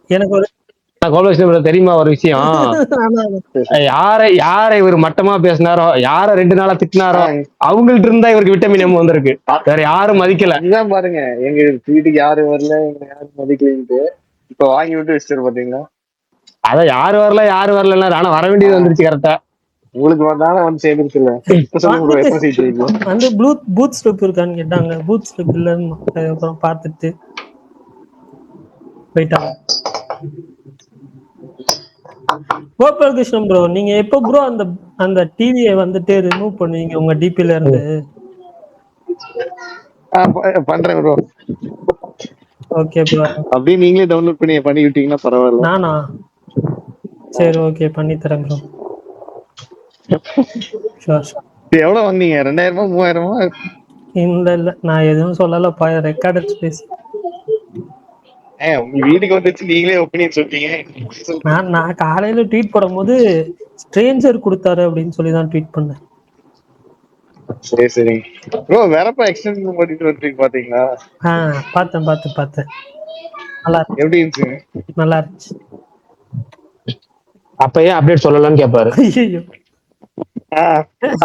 எனக்கு ஒரு கோலாஷ்புரம் தெரியுமா ஒரு விஷயம்? ஆனா, யாரை இவர் மட்டமா பேசினாரோ, யார 2 நாளா திட்டினாரோ, ஆ, அவங்கள்ட்ட இருந்தா இவருக்கு விட்டமின் எம் வந்திருக்கு. வேற யாரும் மதிக்கல. இதுதான் பாருங்க, எங்க வீட்டுக்கு யாரும் வரல, எங்க யாரும் மதிக்கலன்ட்டு இப்ப வாங்கி விட்டு வச்சிட்டு பாத்தீங்களா. அதான் யாரு வரல, ஆனா வர வேண்டியது வந்துருச்சு கரெக்டா. உங்களுக்கு வந்தாலும் வந்து சேர்ந்துருச்சு இல்ல. இப்ப சொல்லுங்க ப்ரோ, எப்ப சீட் வைக்கும்? வந்து பூத் ஸ்லிப் இருக்கான்னு கேட்டாங்க. பூத் ஸ்லிப் இல்லைன்னு அப்புறம் பார்த்துட்டு போயிட்டாங்க. கோபாலகிருஷ்ணன் ப்ரோ நீங்க எப்போ ப்ரோ அந்த டிவியை வந்துட்டு ரிமூவ் பண்ணுவீங்க உங்க டிபில இருந்து? பண்றேன் ப்ரோ. Okay bro. அப்படியே நீங்களே டவுன்லோட் பண்ணி விட்டீங்கன்னா பரவாயில்ல. நானா? சரி ஓகே, பண்ணி தரேன் ப்ரோ. ஷூர். எவ்வளவு வாங்குனீங்க? 2000 3000? இல்ல நான் எதுவும் சொல்லலப்பா, ரெக்கார்டட் ஸ்பேஸ். உங்க வீட்டுக்கு வந்துச்சு நீங்களே ஒப்பீனியன் சொல்லிட்டீங்க. நான் காலையில ட்வீட் போடும்போது ஸ்ட்ரேஞ்சர் கொடுத்தாரு அப்படின்னு சொல்லி தான் ட்வீட் பண்ணேன். சரி சரி ப்ரோ, வேறப்பா எக்ஸ்டென்ஷன் பண்ணிட்டு வந்துட்டீங்க பாத்தீங்களா? பார்த்தேன். நல்லா இருந்துச்சு. எப்படி இருந்துச்சு? நல்லா இருந்துச்சு. அப்ப ஏன் அப்டேட் சொல்லலன்னு கேட்பாரு. ஐயோ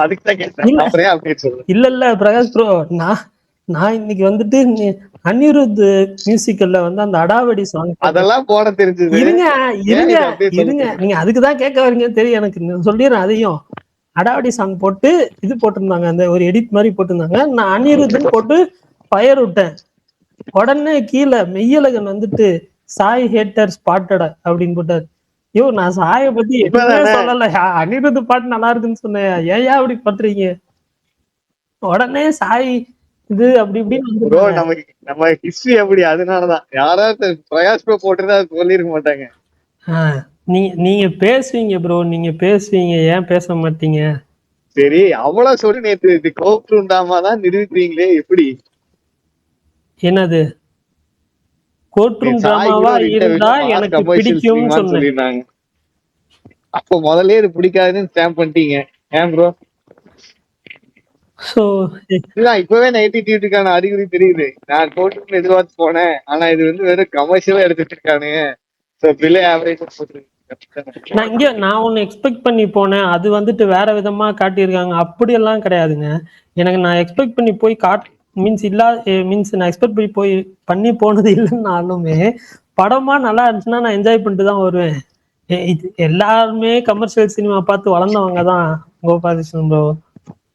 அதுக்கு தான் கேட்டேன். அப்புறம் ஏன் அப்டேட் சொல்லுங்க. இல்ல பிரகாஷ் ப்ரோ, நான் இன்னைக்கு வந்துட்டு அனிருத் மியூசிக்கல்ல வந்து அந்த அடாவடி சாங் அதெல்லாம் போட தெரிஞ்சது. இருங்க update நீங்க அதுக்குதான் கேட்க வரீங்க தெரியும் எனக்கு. நான் சொல்லிடுறேன் அதையும். அடாவடி சாங் போட்டு இது போட்டிருந்தாங்க, அந்த ஒரு எடிட் மாதிரி போட்டிருந்தாங்க. நான் அனிருத்னு போட்டு ஃபயர் விட்டேன். உடனே கீழே மெய்யழகன் வந்துட்டு சாய் ஹேட்டர் ஸ்பாட்டட் அப்படின்னு போட்டாரு. ஐயோ நான் சாய பத்தி எதுவுமே சொல்லல, அனிருத் பாட்டு நல்லா இருக்குன்னு சொன்னேன், ஏன் அப்படி பண்றீங்க? உடனே சாய் இது அப்படி ப்ரோ, இப்படின்னு நம்ம ஹிஸ்டரி அப்படி. அதனாலதான் யாராவது பிரகாஷ் ப்ரோ போட்டுருந்தா அது சொல்லிருக்க மாட்டாங்க. நீங்க பேசுவீங்க ப்ரோ, நீங்க பேசுவீங்க, ஏன் பேச மாட்டீங்க? சரி, அவ்வளவு சொல்லி நேத்து கோப்ட் உண்டாமாதான் நிரூபிக்கிறீங்களே எப்படி? என்னது கோர்ட்ரூம் டிராமாவா இருந்தா எனக்கு பிடிக்கும்னு சொன்னேன். அப்போ முதல்ல இது பிடிக்காதுன்னு ஸ்டாம்ப் பண்ணிட்டீங்க. ஏன் ப்ரோ? சோ இப்பவே நெகட்டிவிட்டிக்கான அறிகுறி தெரியுது. நான் கோர்ட்ரூம் எதிர்பார்த்து போனேன், ஆனா இது வந்து வெறும் கமர்ஷியலா எடுத்துட்டு இருக்கானுங்க. நான் ஒன்னு எக்ஸ்பெக்ட் பண்ணி போனேன், அது வந்துட்டு வேற விதமா காட்டியிருக்காங்க. அப்படி எல்லாம் கிடையாதுங்க. எனக்கு நான் எக்ஸ்பெக்ட் பண்ணி போய் நான் எக்ஸ்பெக்ட் பண்ணி போனது இல்லைன்னாலுமே படமா நல்லா இருந்துச்சுன்னா நான் என்ஜாய் பண்ணிட்டு தான் வருவேன். எல்லாருமே கமர்ஷியல் சினிமா பார்த்து வளர்ந்தவங்க தான் கோபாலகிருஷ்ணன் ப்ரோ.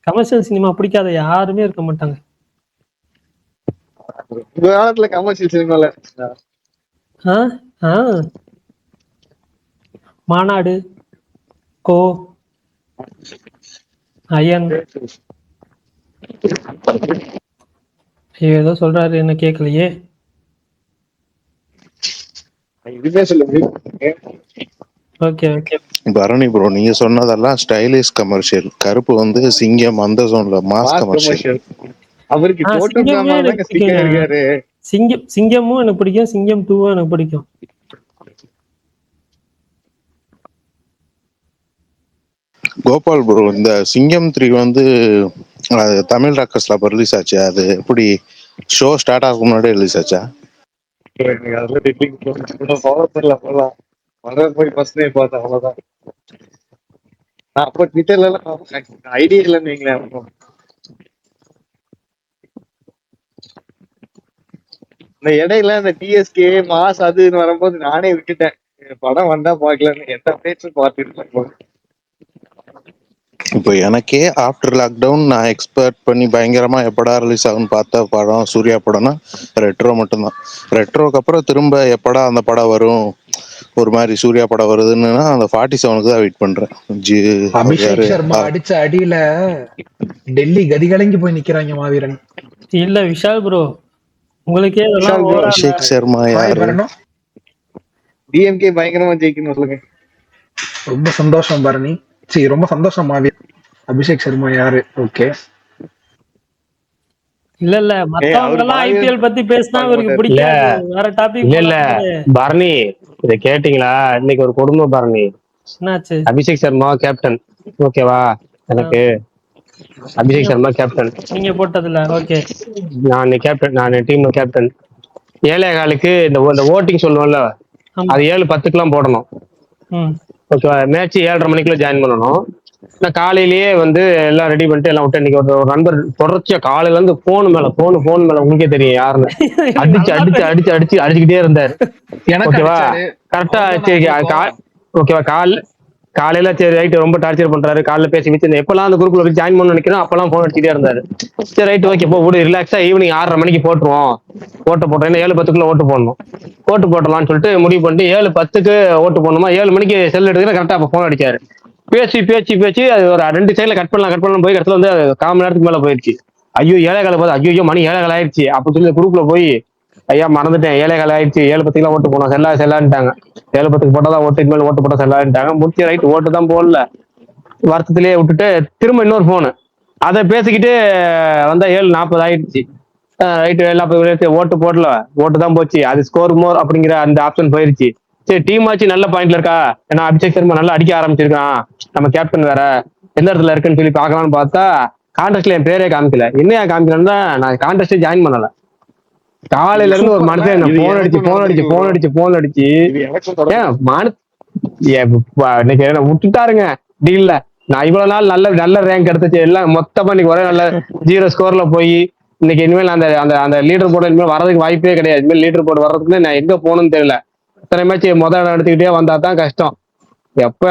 கமர்ஷியல் சினிமா பிடிக்காத யாருமே இருக்க மாட்டாங்க. இந்த காலத்துல கமர்ஷியல் சினிமால மாநாடு, கோ, அயன் ஏதோ சொல்றாரு, என்ன கேட்கலையே. இதுவே சொல்லுங்க. ஓகே ஓகே பரணி ப்ரோ, நீங்க சொன்னதெல்லாம் ஸ்டைலிஷ் கமர்ஷியல். கருப்பு வந்து சிங்கம் அந்த ஜோன்ல மாஸ் கமர்ஷியல். அவருக்கு இருக்காரு. சிங்கமும் எனக்கு பிடிக்கும், சிங்கம் 2 எனக்கு பிடிக்கும். கோபால் ப்ரோ, இந்த சிங்கம் 3 வந்து தமிழ் ராக்கர்ஸ்ல ரிலீஸ் ஆச்சு. அது எப்படி ஷோ ஸ்டார்ட் ஆகும் முன்னாடி ரிலீஸ் ஆச்சா? அவ்வளவுதான். அப்ப ட்விட்டர்ல எல்லாம் ஐடியா இல்லைன்னு வைங்களேன். இந்த இடையில இந்த டிஎஸ்கே மாஸ் அதுன்னு வரும்போது நானே விட்டுட்டேன். படம் வந்தா பாக்கலன்னு எந்த அப்டேட்ஸும் பார்த்துட்டு. இப்போ எனக்கே ஆஃப்டர் லாக்டவுன் நான் எக்ஸ்பெக்ட் பண்ணி பயங்கரமா எப்படா ரிலீஸ் ஆகும்னு பார்த்த படம் சூர்யா படம்னா ரெட்ரோ மட்டும்தான். ரெட்ரோக்கு அப்புறம் திரும்ப எப்படா அந்த படம் வரும், ஒரு மாதிரி சூர்யா படம் வருதுன்னு அந்த 47க்கு தான் வெயிட் பண்றேன். அபிஷேக் சர்மா அடிச்ச அடியில டெல்லி கதிகலங்கி போய் நிக்கிறாங்க மாவீரன். இல்ல விஷால் ப்ரோ, உங்களுக்கே அபிஷேக் சர்மா யாரு? டிஎம்கே பயங்கரமா ஜெயிக்கணும் சொல்லுங்க. ரொம்ப சந்தோஷம் பரணி, ரொம்ப சந்தோஷம் மாவீரன். அபிஷேக் சர்மா யாரு? ஓகே, இல்ல மத்தவங்க எல்லாம் ஐபிஎல் பத்தி பேசினா அவருக்கு பிடிக்காது, வேற டாபிக். இல்ல பரணி, இத கேட்டீங்களா? இன்னைக்கு ஒரு கொடுமை பரணி. என்னாச்சு? அபிஷேக் சர்மா கேப்டன், ஓகேவா? எனக்கு அபிஷேக் நீங்க சர்மா கேப்டன். நீங்க போட்டதுல ஓகே. நான் கேப்டன், நான் டீம்ல கேப்டன். 7:15க்கு இந்த ஓட்டிங் சொல்லுவோம்ல, ஆமா. அது 7:10க்குலாம் போடணும், ம். ஓகேவா? மேட்ச் 7:30 மணிக்குள்ள ஜாயின் பண்ணணும். நான் காலையிலேயே வந்து எல்லாம் ரெடி பண்ணிட்டு எல்லாம் விட்டு, இன்னைக்கு ஒரு நண்பர் தொடர்ச்சியா காலையில இருந்து போன் மேல உங்களுக்கே தெரியும் யாருன்னு, அடிச்சு நல்லா அடிச்சு அடிச்சு அடிச்சு அடிச்சுக்கிட்டே இருந்தாரு, எனக்கு ஓகேவா? அடிச்சாரு. கரெக்டா அவர்தான் சரி நான் எங்களுக்கும். ஓகேவா? காலையில சரி ரைட், ரொம்ப டார்ச்சர் பண்றாரு. காலைல பேசி வச்சு எப்பெல்லாம் அந்த குரூப்ல போய் ஜாயின் பண்ண நினைக்கிறோம் அப்பெல்லாம் போன் அடிச்சுட்டே இருந்தாரு. சரி ரைட் ஓகே, போ விடு, ரிலாக்ஸா ஈவினிங் 6:30 மணிக்கு போட்டுருவோம். ஓட்டு போட்டோம், 7:10க்குள்ள ஓட்டு போடணும். ஓட்டு போட்டலாம்னு சொல்லிட்டு முடிவு பண்ணிட்டு 7:10க்கு ஓட்டு போடணுமா, 7 மணிக்கு செல் எடுக்கிற கரெக்டா அப்ப போன் அடிச்சாரு. பேசி பேசி பேசி அது ஒரு 2 சைடுல கட் பண்ணலாம் போய் இடத்துல வந்து 1/4 மணி நேரத்துக்கு மேல போயிடுச்சு. ஐயோ 7:15 போது, ஐயோ மணி 7:15 ஆயிடுச்சு அப்படின்னு சொல்லி குரூப்ல போய், ஐயா மறந்துட்டேன் 7:15 ஆயிடுச்சு, 7:10க்குலாம் ஓட்டு போனோம், செல்லான்ட்டாங்க. 7:10க்கு போட்டதான் ஓட்டு, இனிமேல் ஓட்டு போட்டா செல்லான்ட்டாங்க. முடிச்சு ரைட், ஓட்டு தான் போடல, வருத்தத்திலேயே விட்டுட்டு திரும்ப இன்னொரு போனு அதை பேசிக்கிட்டு வந்தா 7:40 ஆயிடுச்சு. ரைட், 7:40 ஓட்டு போடல, ஓட்டு தான் போச்சு. அது ஸ்கோர் மோர் அப்படிங்கிற அந்த ஆப்ஷன் போயிருச்சு. சரி டீம் ஆச்சு நல்ல பாயிண்ட்ல இருக்கா, ஏன்னா அபிஷேக் சர்மா நல்லா அடிக்க ஆரம்பிச்சிருக்கான், நம்ம கேப்டன் வேற, எந்த இடத்துல இருக்குன்னு சொல்லி பார்க்கலாம்னு பார்த்தா கான்டெஸ்ட்ல என் பேரே காமிக்கல. என்னையா காமிக்கலன்னா, நான் கான்டெஸ்டே ஜாயின் பண்ணல. காலையில இருந்து ஒரு மனுஷன் என்ன இது போன் அடிச்சு எனக்கும் போன் அடிச்சு நடந்திருக்கு போன் bro. அடிச்சு போன் அடிச்சு இது எனக்கும் தொடர்ந்து. ஏன் இன்னைக்கு என்ன விட்டுட்டாருங்க டீல்ல. நான் இவ்வளவு நாள் நல்ல நல்ல ரேங்க் எடுத்துச்சு, எல்லாம் மொத்தமா இன்னைக்கு ஒரே நல்ல 0 ஸ்கோர்ல போய், இன்னைக்கு இனிமேல் அந்த அந்த அந்த லீடர் போர்டு இனிமேல் வரதுக்கு வாய்ப்பே கிடையாது. இனிமேல் லீடர் போர்டு வர்றதுக்கு நான் எங்க போகணும்னு தெரியல. இத்தனை மேட்ச் முதல் இடம் எடுத்துக்கிட்டே வந்தா தான் கஷ்டம். எப்ப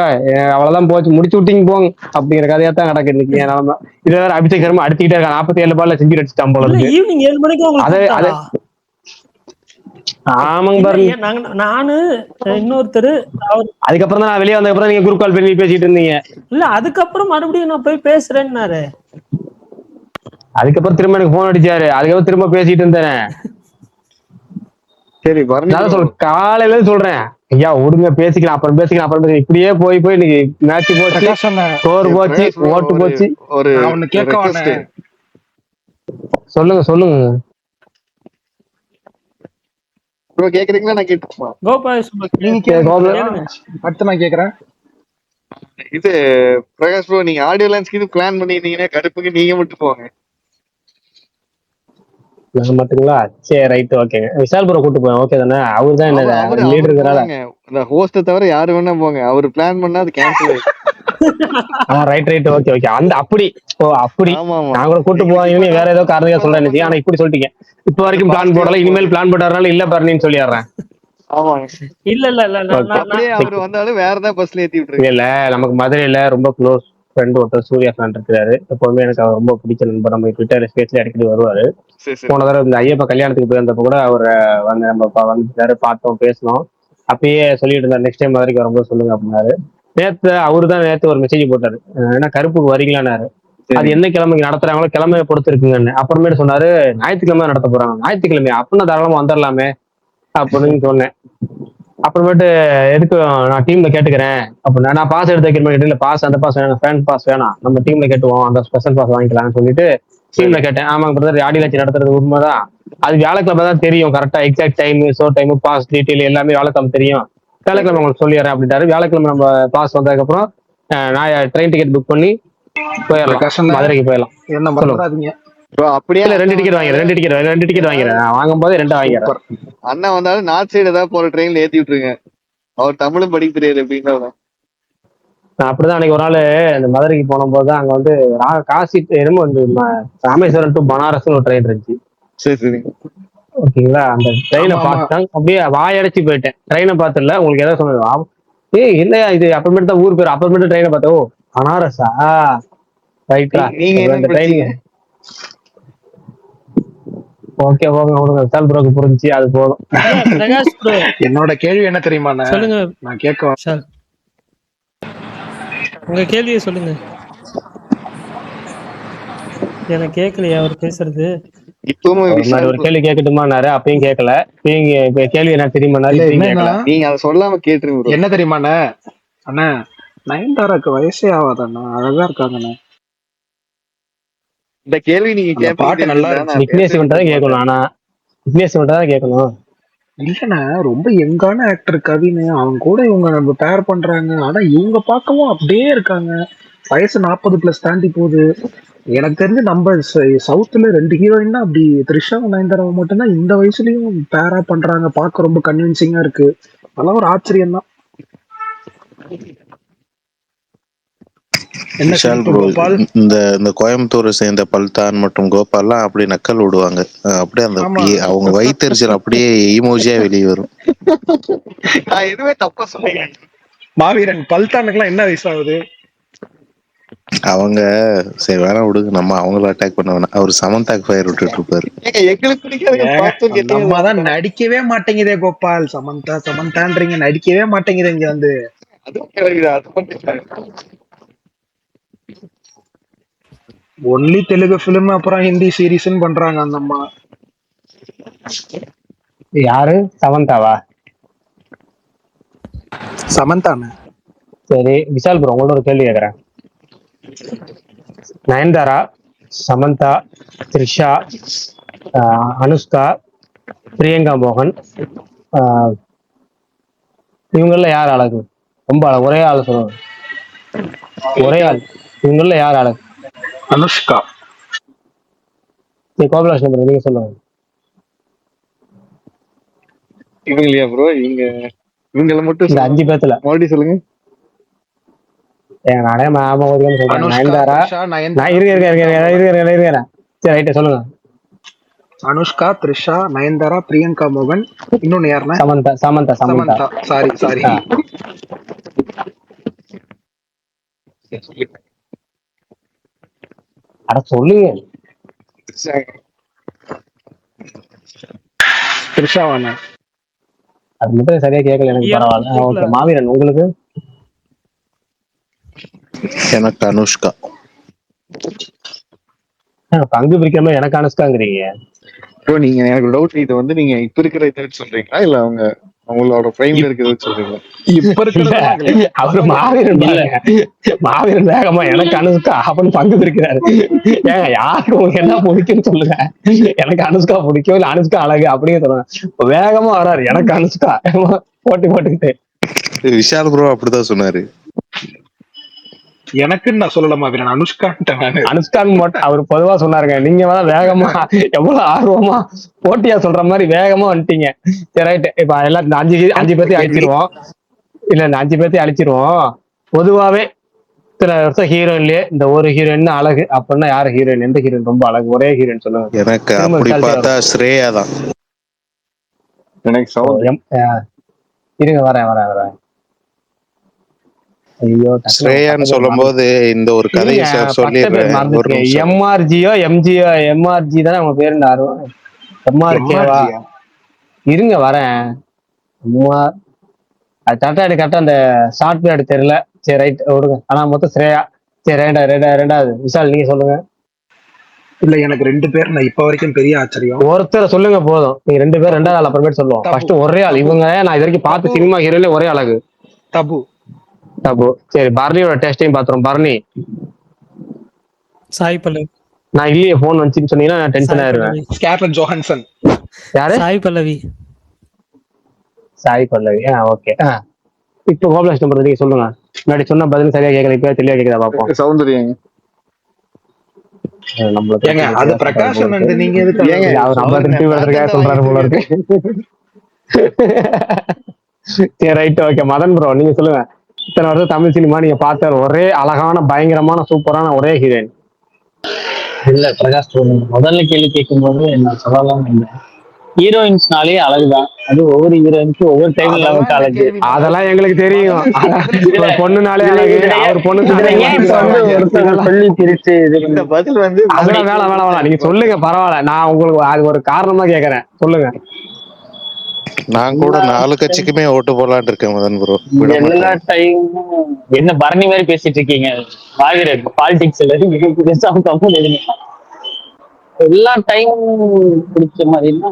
அவ்வளவுதான் போச்சு, முடிச்சு விட்டீங்க போங்க அப்படிங்கிற கதையா தான் கிடக்கு இன்னைக்கு என் நிலைமை. இது வேற அபிஷேக் சர்மா அடிச்சுக்கிட்டே இருக்கான், 47 பால்ல செஞ்சு அடிச்சுட்டான் போல இல்ல இருக்கு. ஈவினிங் 7 மணிக்கு உங்களுக்கு அது அது கூப்பிட்டாரா? ஆமாங்க இல்ல பாருங்க. நானு இன்னொருத்தர் அவர் அதுக்கப்புறம் தான் நான் வெளியே வந்ததுக்கப்புறம் நீங்க குரூப் கால் பண்ணி பேசிட்டு இருந்தீங்க. இல்ல அதுக்கப்புறம் மறுபடியும் நான் போய் பேசுறேன்னாரு. அதுக்கப்புறம் திரும்ப எனக்கு போன் அடிச்சாரு, அதுக்கப்புறம் திரும்ப பேசிட்டு இருந்தேன். சரி பரணி நான் bro. காலையில இருந்து சொல்றேன், ஐயா விடுங்க பேசிக்கலாம் அப்புறம் இப்படியே போய் போய் இன்னைக்கு மேட்ச் போச்சு, பிரகாஷ் அண்ணா, ஸ்கோர் போச்சு, பிரகாஷ் bro, ஓட்டு போச்சு. ஒரு நான் ஒண்ணு கேட்க request. வந்தேன். சொல்லுங்க சொல்லுங்க. bro கேக்குறீங்களா, நான் கேட்டுமா? கோபால் நீங்க கேளுங்க. அடுத்து நான் கேக்குறேன். இது பிரகாஷ் ப்ரோ, நீங்க ஆடியோ லான்ஸ்க்கு இது பிளான் பண்ணிருந்தீங்கன்னா கடுப்புக்கு நீங்க மட்டும் போங்க. நான் மட்டுங்களா? சரி ரைட் ஓகேங்க. விஷால் ப்ரோ கூட்டு போவேன், ஓகே தானே? அவரு தான் அவரு என்ன லீடர் இருக்கிறால. போவாங்க, இந்த ஹோஸ்ட தவிர யாரு வேணா போங்க, அவரு பிளான் பண்ணா அது கேன்சல் ஆயிடும். ரைட் ஓகே அந்த அப்படி அப்படி ஆமா ஆமா. நான் கூட கூட்டு போவாங்க, வேற ஏதோ காரணம் சொல்றேன். ஆனா இப்படி சொல்லிட்டீங்க, இப்ப வரைக்கும் பிளான் போடல, இனிமேல் பிளான் போடுறதுனால இல்ல பரணின்னு சொல்லிடுறேன். ஆமாங்க. இல்ல இல்ல இல்ல அப்படியே அவரு வந்தாலும் வேற ஏதாவது பஸ்ல ஏத்தி விட்டுருங்க. இல்ல நமக்கு மதுரையில ரொம்ப க்ளோஸ் ஃப்ரெண்ட் ஒருத்தர் சூர்யா ஃபேன் இருக்கிறாரு. எப்பவுமே எனக்கு அவர் ரொம்ப பிடிச்ச நண்பர், நம்ம ட்விட்டர் ஸ்பேஸ்ல அடிக்கடி வருவாரு. சரி சரி. போன தடவை இந்த ஐயப்ப கல்யாணத்துக்கு போயிருந்தப்ப கூட அவர் வந்து நம்ம வந்துட்டாரு, பார்த்தோம், பேசணும். அப்பயே சொல்லிட்டு இருந்தாரு நெக்ஸ்ட் டைம் வரைக்கும் வரும்போது சொல்லுங்க அப்படின்னாரு. அவரு தான் நேத்து ஒரு மெசேஜ் போட்டாரு, ஏன்னா கருப்புக்கு வரீங்களான்னாரு. அது என்ன கிழமைக்கு நடத்துறாங்களோ கிழமையை பொறுத்து இருக்குங்கன்னு. அப்புறமேட்டு சொன்னாரு ஞாயிற்றுக்கிழமை நடத்த போறாங்க. ஞாயிற்றுக்கிழமை அப்படின்னா தாராளமா வந்துடலாமே அப்படின்னு சொன்னேன். அப்புறமேட்டு எதுக்கு நான் டீம்ல கேட்டுக்கிறேன் அப்படின்னா, நான் பாஸ் எடுத்து வைக்கிற மாதிரி இல்ல, பாஸ் அந்த பாஸ் வேணாம், ஃபேன் பாஸ் வேணாம், நம்ம டீம்ல கேட்டுவோம், அந்த ஸ்பெஷல் பாஸ் வாங்கிக்கலாம்னு சொல்லிட்டு டீம்ல கேட்டேன். ஆமாங்க பிரதர், ஆடி லட்சம் நடத்துறது உண்மைதான். அது வியாழக்கிழமை தான் தெரியும் கரெக்டா, exact time, show time, pass detail எல்லாமே வியாழக்கிழமை தெரியும். வியாழக்கிழமை உங்களுக்கு சொல்லிடுறேன் அப்படின்ட்டாரு. வியாழக்கிழமை நம்ம பாஸ் வந்ததுக்கப்புறம் நான் ட்ரெயின் டிக்கெட் புக் பண்ணி போயிடலாம், மதுரைக்கு போயிடலாம். என்ன மறந்துடாதீங்க bro, அப்படியே இல்ல 2 டிக்கெட் வாங்கிறேன், 2 டிக்கெட் வாங்கிறேன். நான் வாங்கும் போது 2 வாங்கிறேன். அண்ணா வந்தாலும் நார்த் சைடு ஏதாவது போற ட்ரெயின்ல ஏத்தி விட்டுருங்க, அவர் தமிழும் படிக்க தெரியாது அப்படின்னா. நான் அப்படிதான் அன்னைக்கு ஒரு நாள் இந்த மதுரைக்கு போன போதுதான் அங்க வந்து காசி என்னமோ வந்து ராமேஸ்வரம் டு பனாரஸ் ஒரு ட்ரெயின் இருந்துச்சு. சரி சரி. ஓகேங்களா? அந்த ட்ரெயினை பார்த்துட்டாங்க, அப்படியே வாயடைச்சு போயிட்டேன். ட்ரெயினை பார்த்துல உங்களுக்கு ஏதாவது சொன்னது, இல்லையா இது அப்புறமேட்டு தான் ஊர் பேர், அப்புறமேட்டு ட்ரெயினை பார்த்தோம், ஓ பனாரஸா, ரைட்டா நீங்க என்ன அந்த ட்ரெயின். படிச்சீங்க? ஓகே போங்க விடுங்க, விசால் ப்ரோக்கு புரிஞ்சு அது போதும். பிரகாஷ் ப்ரோ, என்னோட கேள்வி என்ன தெரியுமா? சொல்லுங்க. நான் கேட்க சார் உங்க கேள்வியை சொல்லுங்க. எனக்கு கேட்கலையா அவர் பேசுறது? இப்பவும் ஒரு கேள்வி கேட்கட்டுமான்னாரு, அப்பயும் கேட்கல. கேள்வி என்ன தெரியுமா? நீங்க அதை சொல்லாம கேட்டுருங்க. என்ன தெரியுமா அண்ணா, நயன்தாராக்கு வயசே ஆகாதண்ணா, அழகா இருக்காங்கண்ணா. இந்த கேள்வி நீங்க பாட்டு நல்லா விக்னேஷ் தான் கேட்கணும், ஆனா விக்னேஷ் தான் கேட்கணும். இல்லண்ணா ரொம்ப யங்கான ஆக்டர் கவின், அவங்க கூட இவங்க நம்ம பேர் பண்றாங்க. ஆனா இவங்க பார்க்கவும் அப்படியே இருக்காங்க. வயசு 40+ தாண்டி போகுது. எனக்கு தெரிஞ்சு நம்ம சவுத்துல 2 ஹீரோயின் தான் அப்படி, த்ரிஷாவும் நயன்தாராவும் மட்டும்தான் இந்த வயசுலயும் பேரா பண்றாங்க. பார்க்க ரொம்ப கன்வின்சிங்கா இருக்கு. அதெல்லாம் ஒரு ஆச்சரியம் தான். என்ன விஷால் சிறப்பு ப்ரோ, கோபால்? இந்த இந்த கோயம்புத்தூரை சேர்ந்த பல்தான் மற்றும் கோபால்லாம் அப்படி நக்கல் விடுவாங்க. அப்படியே அந்த ஆமா. அவங்க வயிற்றுச்சல் அப்படியே ஈமோஜியா வெளியே வரும். நான் எதுவுமே தப்பா சொன்னீங்க. மாவீரன் பல்தானுக்குலாம் என்ன வயசு ஆகுது? அவங்க சரி வேணா விடுங்க, நம்ம அவங்கள அட்டாக் பண்ண வேணாம். அவர் சமந்தாக்கு ஃபயர் விட்டுட்டு இருப்பாரு. ஏங்க எங்களுக்கு பிடிக்காத பார்த்தோம் அந்த அம்மா தான் நடிக்கவே மாட்டேங்குதே கோபால். சமந்தா சமந்தான்றீங்க, நடிக்கவே மாட்டேங்குது இங்க வந்து. அதுவும் கிடையாது, அது மட்டும் ஒன்லி தெலுங்கு பிலிம் அப்புறம் ஹிந்தி சீரீஸ்ன்னு பண்றாங்க அந்த அம்மா. யாரு? சமந்தாவா? சமந்தானே. சரி விஷால் ப்ரோ, உங்களோட ஒரு கேள்வி கேட்கறேன். நயன்தாரா, சமந்தா, த்ரிஷா, அனுஷ்கா, பிரியங்கா மோகன், இவங்கள யார் அழகு? ரொம்ப அழகு. ஒரே ஆள் சொல்லுங்க. ஒரே ஆள். இவங்கள யார் அழகு? அனுஷ்கா. சரி கோகுலாஷ்ணன் ப்ரோ, நீங்க சொல்லுங்க. இவங்களையா ப்ரோ? இவங்கள மட்டும் இந்த 5 பேத்துல மறுபடியும் சொல்லுங்க. நானே மாமா சொல்றேன். அனுஷ்கா, நயன்தாரா. த்ரிஷா, நயன்தாரா, இருங்க. சரி ரைட்டு சொல்லுங்க. அனுஷ்கா, த்ரிஷா, நயன்தாரா, பிரியங்கா மோகன், இன்னொன்னு யாருன்னா? சமந்தா. சமந்தா. சமந்தா. சாரி. அட சொல்லுங்க. த்ரிஷாவான? அது மட்டும் சரியா கேட்கல எனக்கு. பரவாயில்ல. ஓகே மாவீரன், உங்களுக்கு? எனக்கு அனுஷ்கா. பங்கு பிரிக்காம எனக்கு அனுஷ்காங்கிறீங்க ப்ரோ. நீங்க எனக்கு டவுட், இது வந்து நீங்க இப்ப இருக்கிற இதை சொல்றீங்களா இல்ல அவங்களோட பிரைம்ல இருக்கிறத சொல்றீங்களா? இப்ப இருக்கிறது அவரு மாவீரன் வேகமா எனக்கு அனுஷ்கா அப்படின்னு பங்கு பிரிக்கிறாரு. ஏங்க யாருக்கு உங்களுக்கு என்ன பிடிக்கும்னு சொல்லுங்க. எனக்கு அனுஷ்கா பிடிக்கும், இல்ல அனுஷ்கா அழகு அப்படியே சொல்லுங்க. வேகமா வராரு எனக்கு அனுஷ்கா போட்டுக்கிட்டு. விஷால் ப்ரோ அப்படிதான் சொன்னாரு. எனக்குன்னு நான் சொல்லலாமா வீரன்? அனுஷ்கான்னு மட்டும் அவர் பொதுவா சொன்னாருங்க. நீங்க வேகமா எவ்வளவு ஆர்வமா போட்டியா சொல்ற மாதிரி வேகமா வந்துட்டீங்க. சரி ரைட். இப்ப எல்லாம் 5 பேர்த்தையும் அழிச்சிருவோம். இல்ல இந்த 5 பேர்த்தையும் அழிச்சிருவோம். பொதுவாவே இத்தனை வருஷம் ஹீரோயின்லயே இந்த ஒரு ஹீரோயின் அழகு அப்படின்னா யாரு ஹீரோயின்? எந்த ஹீரோயின் ரொம்ப அழகு? ஒரே ஹீரோயின் சொல்லுங்க. எனக்கு அப்படி பார்த்தா ஸ்ரேயா தான். எனக்கு இருங்க வரேன். ஐயோ, ஸ்ரேயான்னு சொல்லும் போது இந்த ஒரு கதையை சொல்லிடுறேன். எம்ஆர்ஜி தானே அவங்க பேரு. எம்ஆர்கேவா? இருங்க வரேன். அது கரெக்டா அந்த சாஃப்ட்வேர் தெரியல. சரி ரைட் விடுங்க. ஆனா மொத்தம் ஸ்ரேயா. சரி ரெண்டாவது விஷால் நீங்க சொல்லுங்க. இல்ல எனக்கு 2 பேர் நான் இப்ப வரைக்கும் பெரிய ஆச்சரியம். ஒருத்தர் சொல்லுங்க போதும். நீங்க 2 பேர், 2வது ஆள் அப்புறமேட்டு சொல்லுவோம். ஃபர்ஸ்ட் ஒரே ஆள். இவங்க நான் இது வரைக்கும் பார்த்து சினிமா ஹீரோல ஒரே அழகு. தபு. சரி பரணியோட டெஸ்டையும் பாத்துறோம். பரணி. சாய் பல்லவி. நான் இல்லையே போன் வந்துச்சுன்னு சொன்னீங்கன்னா டென்ஷன் ஆயிருவேன். Scarlett Johansson. யாரு? சாய் பல்லவி. ஓகே. இப்போ கோகுலாஷ் நம்பர் நீங்க சொல்லுங்க. முன்னாடி சொன்ன பதில் சரியா கேட்கல, இப்ப தெளிவா கேட்குதா பாப்போம். சௌந்தர்யாங்க. அது பிரகாஷன். நீங்க எதுக்கு அவர் நம்ம திருப்பி வரதுக்காக சொல்றாரு போல இருக்கு. சரி ரைட் ஓகே. மதன் ப்ரோ நீங்க சொல்லுங்க. இத்தனை வருஷம் தமிழ் சினிமா நீங்க பார்த்த ஒரே அழகான பயங்கரமான சூப்பரான ஒரே ஹீரோயின்? இல்ல பிரகாஷ், முதல்ல கேள்வி கேட்கும் போது நான் சொல்லலாம் இல்லை. ஹீரோயின்ஸ்னாலே அழகுதான். அது ஒவ்வொரு ஹீரோயினுக்கும் ஒவ்வொரு டைம்ல அழகு. அதெல்லாம் எங்களுக்கு தெரியும். பொண்ணுனாலே அழகு. அவர் பொண்ணு சொல்லி பிரிச்சு இந்த பதில் வந்து அதெல்லாம் வேணாம். நீங்க சொல்லுங்க பரவாயில்ல. நான் உங்களுக்கு அது ஒரு காரணமா கேக்குறேன். சொல்லுங்க. நான் கூட 4 கட்சிக்குமே ஓட்டு போடலான்னு இருக்கேன் மதன் ப்ரோ. எல்லா டைமும் என்ன பரணி மாதிரி பேசிட்டு இருக்கீங்க? மாவீரன் பாலிடிக்ஸ்ல எல்லா டைமும் பிடிச்ச மாதிரின்னா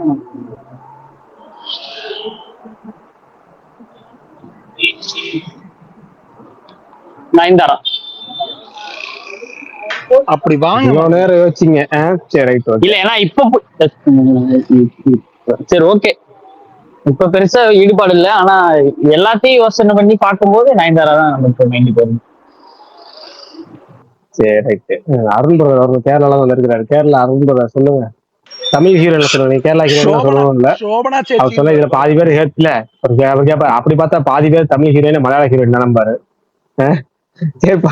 நயன்தாரா. அப்படி வாங்க நேரம் யோசிச்சிங்க. சரி ரைட். இல்ல ஏன்னா இப்ப சரி ஓகே. இப்ப பெருசா ஈடுபாடு இல்லை. ஆனா எல்லாத்தையும் யோசனை பண்ணி பார்க்கும்போது நயன்தாரா தான் நமக்கு மைண்ட் போகுது. சரி ரைட்டு. அருண் பிரதர் அவர் கேரளால வந்து இருக்கிறாரு. கேரளா அருண் பிரதர் சொல்லுங்க. தமிழ் ஹீரோயின் சொல்லுங்க, கேரளா ஹீரோயின் சொல்லணும் இல்ல. சோபனா அவர் சேச்சி சொல்ல இதுல பாதி பேர் ஹேட்ல அவர் கேப்பா. அப்படி பார்த்தா பாதி பேர் தமிழ் ஹீரோயின் மலையாள ஹீரோயின் தான் நம்பாரு. சரிப்பா.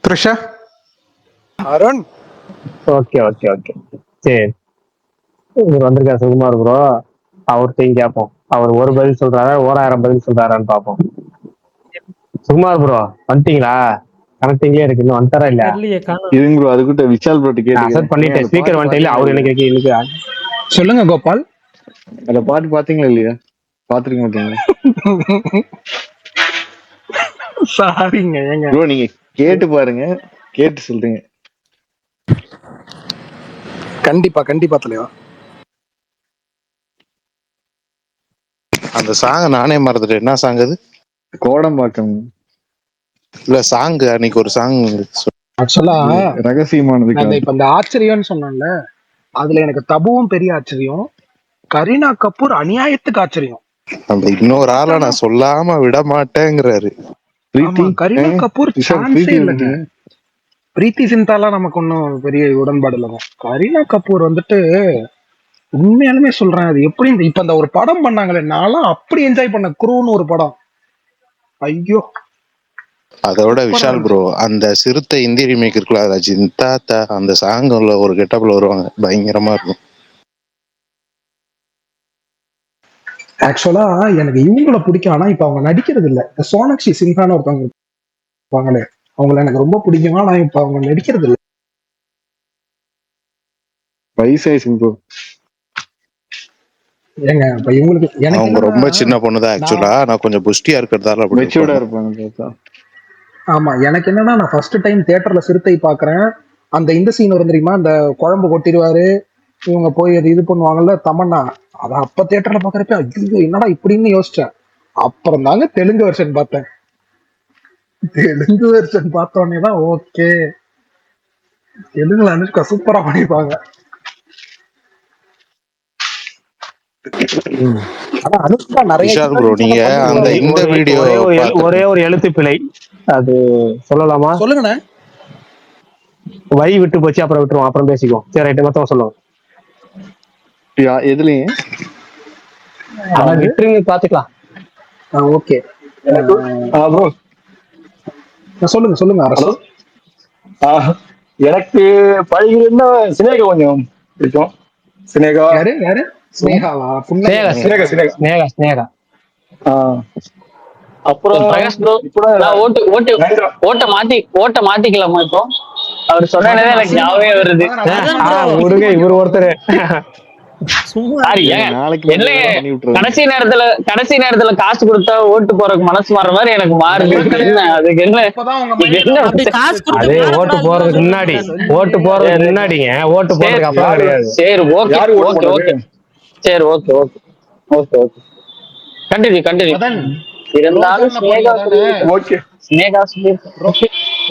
Trisha Arun okay okay okay சரி. இவர் வந்திருக்காரு சுகுமார் ப்ரோ, அவர்கிட்டையும் கேட்போம். அவர் ஒரு பதில் சொல்றாரா 1000 பதில் சொல்றாரான்னு பார்ப்போம். சுகுமார் ப்ரோ வந்துட்டீங்களா? கனெக்டிங்லேயே இருக்கு, இன்னும் வந்துட்டாரா இல்ல? தெரியலையே காணோம். இதுங்க ப்ரோ அதுக்கிட்ட விஷால் ப்ரோட்டு அசெப்ட் பண்ணிட்டேன், கேட்டு ஸ்பீக்கர் வந்துட்டே இல்ல. அவர் எனக்கு இருக்கு. சொல்லுங்க கோபால். அந்த பாட்டு பாத்தீங்களா இல்லையா? பாத்துருக்க மாட்டீங்களா சாரிங்க ஏங்க. ப்ரோ? நீங்க கேட்டு பாருங்க, கேட்டு சொல்றீங்க. கண்டிப்பா கண்டிப்பா தலைவா. அந்த சாங் நானே மறந்துட்டேன். என்ன சாங் அது? கோடம்பாக்கம் இல்ல சாங் அன்னைக்கு ஒரு சாங் ஆக்சுவலா ரகசியமானது. நான் இப்ப இந்த ஆச்சரியம்னு சொன்னேன்ல, அதுல எனக்கு தபுவும் பெரிய ஆச்சரியம், கரீனா கபூர் அநியாயத்துக்கு ஆச்சரியம். அந்த இன்னொரு ஆளை நான் சொல்லாம விட மாட்டேங்கிறாரு. ஆமா, கரீனா கபூர் சான்ஸே இல்லைங்க. பிரீத்தி சிந்தாலாம் நமக்கு ஒன்றும் பெரிய உடன்பாடு இல்லைங்க. கரீனா கபூர் வந்துட்டு உண்மையாலுமே சொல்றேன், அது எப்படி இப்ப இந்த ஒரு படம் பண்ணாங்களே, நான்லாம் அப்படி என்ஜாய் பண்ண குரூன்னு ஒரு படம். ஐயோ, அதோட விஷால் ப்ரோ அந்த சிறுத்தை இந்தி ரீமேக் இருக்குல்ல, ஜிந்தாத்தா அந்த சாங் உள்ள ஒரு கெட்டப்ல வருவாங்க, பயங்கரமா இருக்கும். ஆக்சுவலா எனக்கு இவங்கள பிடிக்கும், ஆனா இப்ப அவங்க நடிக்கிறது இல்ல. சோனாக்ஷி சின்ஹான்னு ஒருத்தவங்க இருப்பாங்களே, அவங்கள எனக்கு ரொம்ப பிடிக்கும், ஆனா இப்ப அவங்க நடிக்கிறது இல்ல. வயசாயிடுச்சு ப்ரோ. ஏங்க இப்ப இவங்களுக்கு எனக்கு அவங்க ரொம்ப சின்ன பொண்ணுதான் ஆக்சுவலா, நான் கொஞ்சம் புஷ்டியா இருக்கிறதால அப்படி மெச்சூர்டா இருப்பாங்க. இருப்பாங்க. ஆமா, எனக்கு என்னன்னா, நான் ஃபர்ஸ்ட் டைம் தியேட்டர்ல சிறுத்தை பாக்குறேன். அந்த இந்த சீன் வரும் தெரியுமா, அந்த குழம்பு கொட்டிடுவாரு, இவங்க போய் அது இது பண்ணுவாங்கல்ல தமன்னா, அத அப்ப தியேட்டர்ல பாக்குறப்ப ஐயோ என்னடா இப்படின்னு யோசிச்சேன். அப்புறம் தாங்க தெலுங்கு வெர்ஷன் பார்த்தேன். தெலுங்கு வெர்ஷன் பார்த்தோன்னே தான் ஓகே, தெலுங்குல அனுஷ்கா சூப்பரா பண்ணிருப்பாங்க. ஆனா அனுஷ்கா நிறைய விஷால் ப்ரோ நீங்க அந்த இந்த வீடியோ ஒரே ஒரு எழுத்து பிழை, அது சொல்லலாமா? சொல்லுங்கண்ணே. வரி விட்டு போச்சு, அப்புறம் விட்டுருவோம், அப்புறம் பேசிக்குவோம். சரி ரைட்டு, மொத்தம் சொல்லுவோம். எதுலயும் விட்டுருங்க, பாத்துக்கலாம். ஓகே ப்ரோ சொல்லுங்க சொல்லுங்க அரசு. எனக்கு பழகிருந்தா சினேகா கொஞ்சம் பிடிக்கும். சினேகா யாரு யாரு? ஸ்னேகாவா? ஸ்னேகா ஸ்னேகா ஸ்னேகா ஸ்னேகா. அப்புறம் பிரகாஷ் ப்ரோ, ஓட்ட மாத்திக்கலாமா இப்போ? அவர் சொன்னதே எனக்கு ஞாபகமே வருது. விடுங்க, இவர் ஒருத்தர் சும்மா சாரி, ஏங்க நாளைக்கு என்ன பண்ணி விட்டுருவோம். கடைசி நேரத்துல காசு கொடுத்தா ஓட்டு போறதுக்கு மனசு மாற மாதிரி எனக்கு மாறுது. என்ன அதுக்கு என்ன அப்படி காசு கொடுத்து அதே ஓட்டு மாறக்கூடாதுன்னு போறதுக்கு முன்னாடி, ஓட்டு போறதுக்கு முன்னாடிங்க, ஓட்டு போறதுக்கு அப்புறம் கிடையாது. சரி ஓகே ஓகே ஓகே சரி okay okay okay okay continue. இருந்தாலும் ஸ்னேகா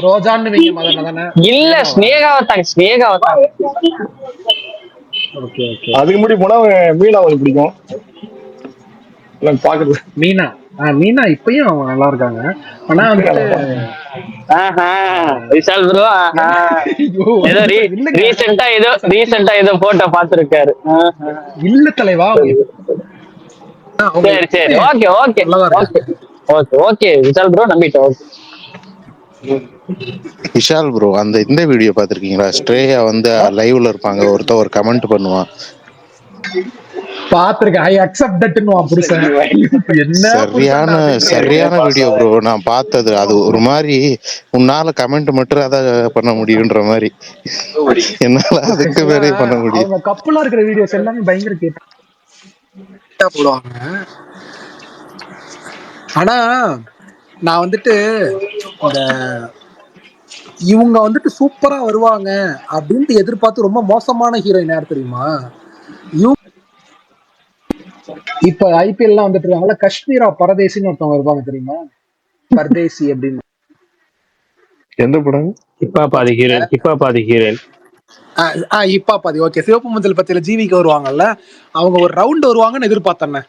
ரோஜான்னு வைங்க மதன் தானே. இல்ல ஸ்னேகாவை தாங்க. Okay okay. அதுக்கு முன்னாடி போனா மீனா அவங்களுக்கு பிடிக்கும். பாக்குறது மீனா இப்பயும் அவங்க நல்லா இருக்காங்க. ஆனா வந்துட்டு விஷால் ப்ரோ ஏதோ ரீசெண்டா ஏதோ போட்டோ பாத்துருக்காரு. இல்ல தலைவா. சரி ஓகே விஷால் ப்ரோ நம்பிட்டோம். விஷால் ப்ரோ அந்த இந்த வீடியோ பாத்திருக்கீங்களா? ஸ்ட்ரேயா வந்து லைவ்ல இருப்பாங்க, ஒரு கமெண்ட் பண்ணுவான். பாத்துருக்கேன். ஐ அக்செப்ட் தட்னுவா புருஷன். சரியான வீடியோ ப்ரோ. நான் பார்த்தது அது ஒரு மாதிரி, உன்னால கமெண்ட் மட்டும் அத பண்ண முடியும்ன்ற மாதிரி, என்னால அதுக்கு வேற பண்ண முடியும். அவங்க கப்பலா இருக்கிற வீடியோஸ் எல்லாமே பயங்கர கேட்டா போடுவாங்க. ஆனா நான் வந்துட்டு இந்த இவங்க வந்துட்டு சூப்பரா வருவாங்க அப்படின்ட்டு எதிர்பார்த்து ரொம்ப மோசமான ஹீரோயின் யார் தெரியுமா? இப்ப ஐபிஎல் எல்லாம் வந்துட்டு இருக்காங்கல்ல, காஷ்மீரா பரதேசின்னு ஒருத்தவங்க இருப்பாங்க தெரியுமா? பரதேசி அப்படின்னு. எந்த படம்? இப்ப பாதி ஹீரோயின் இப்பா பாதி ஓகே. சிவப்பு மஞ்சள் பத்தியில ஜீவிக்கு வருவாங்கல்ல, அவங்க ஒரு ரவுண்ட் வருவாங்கன்னு எதிர்பார்த்தேன்.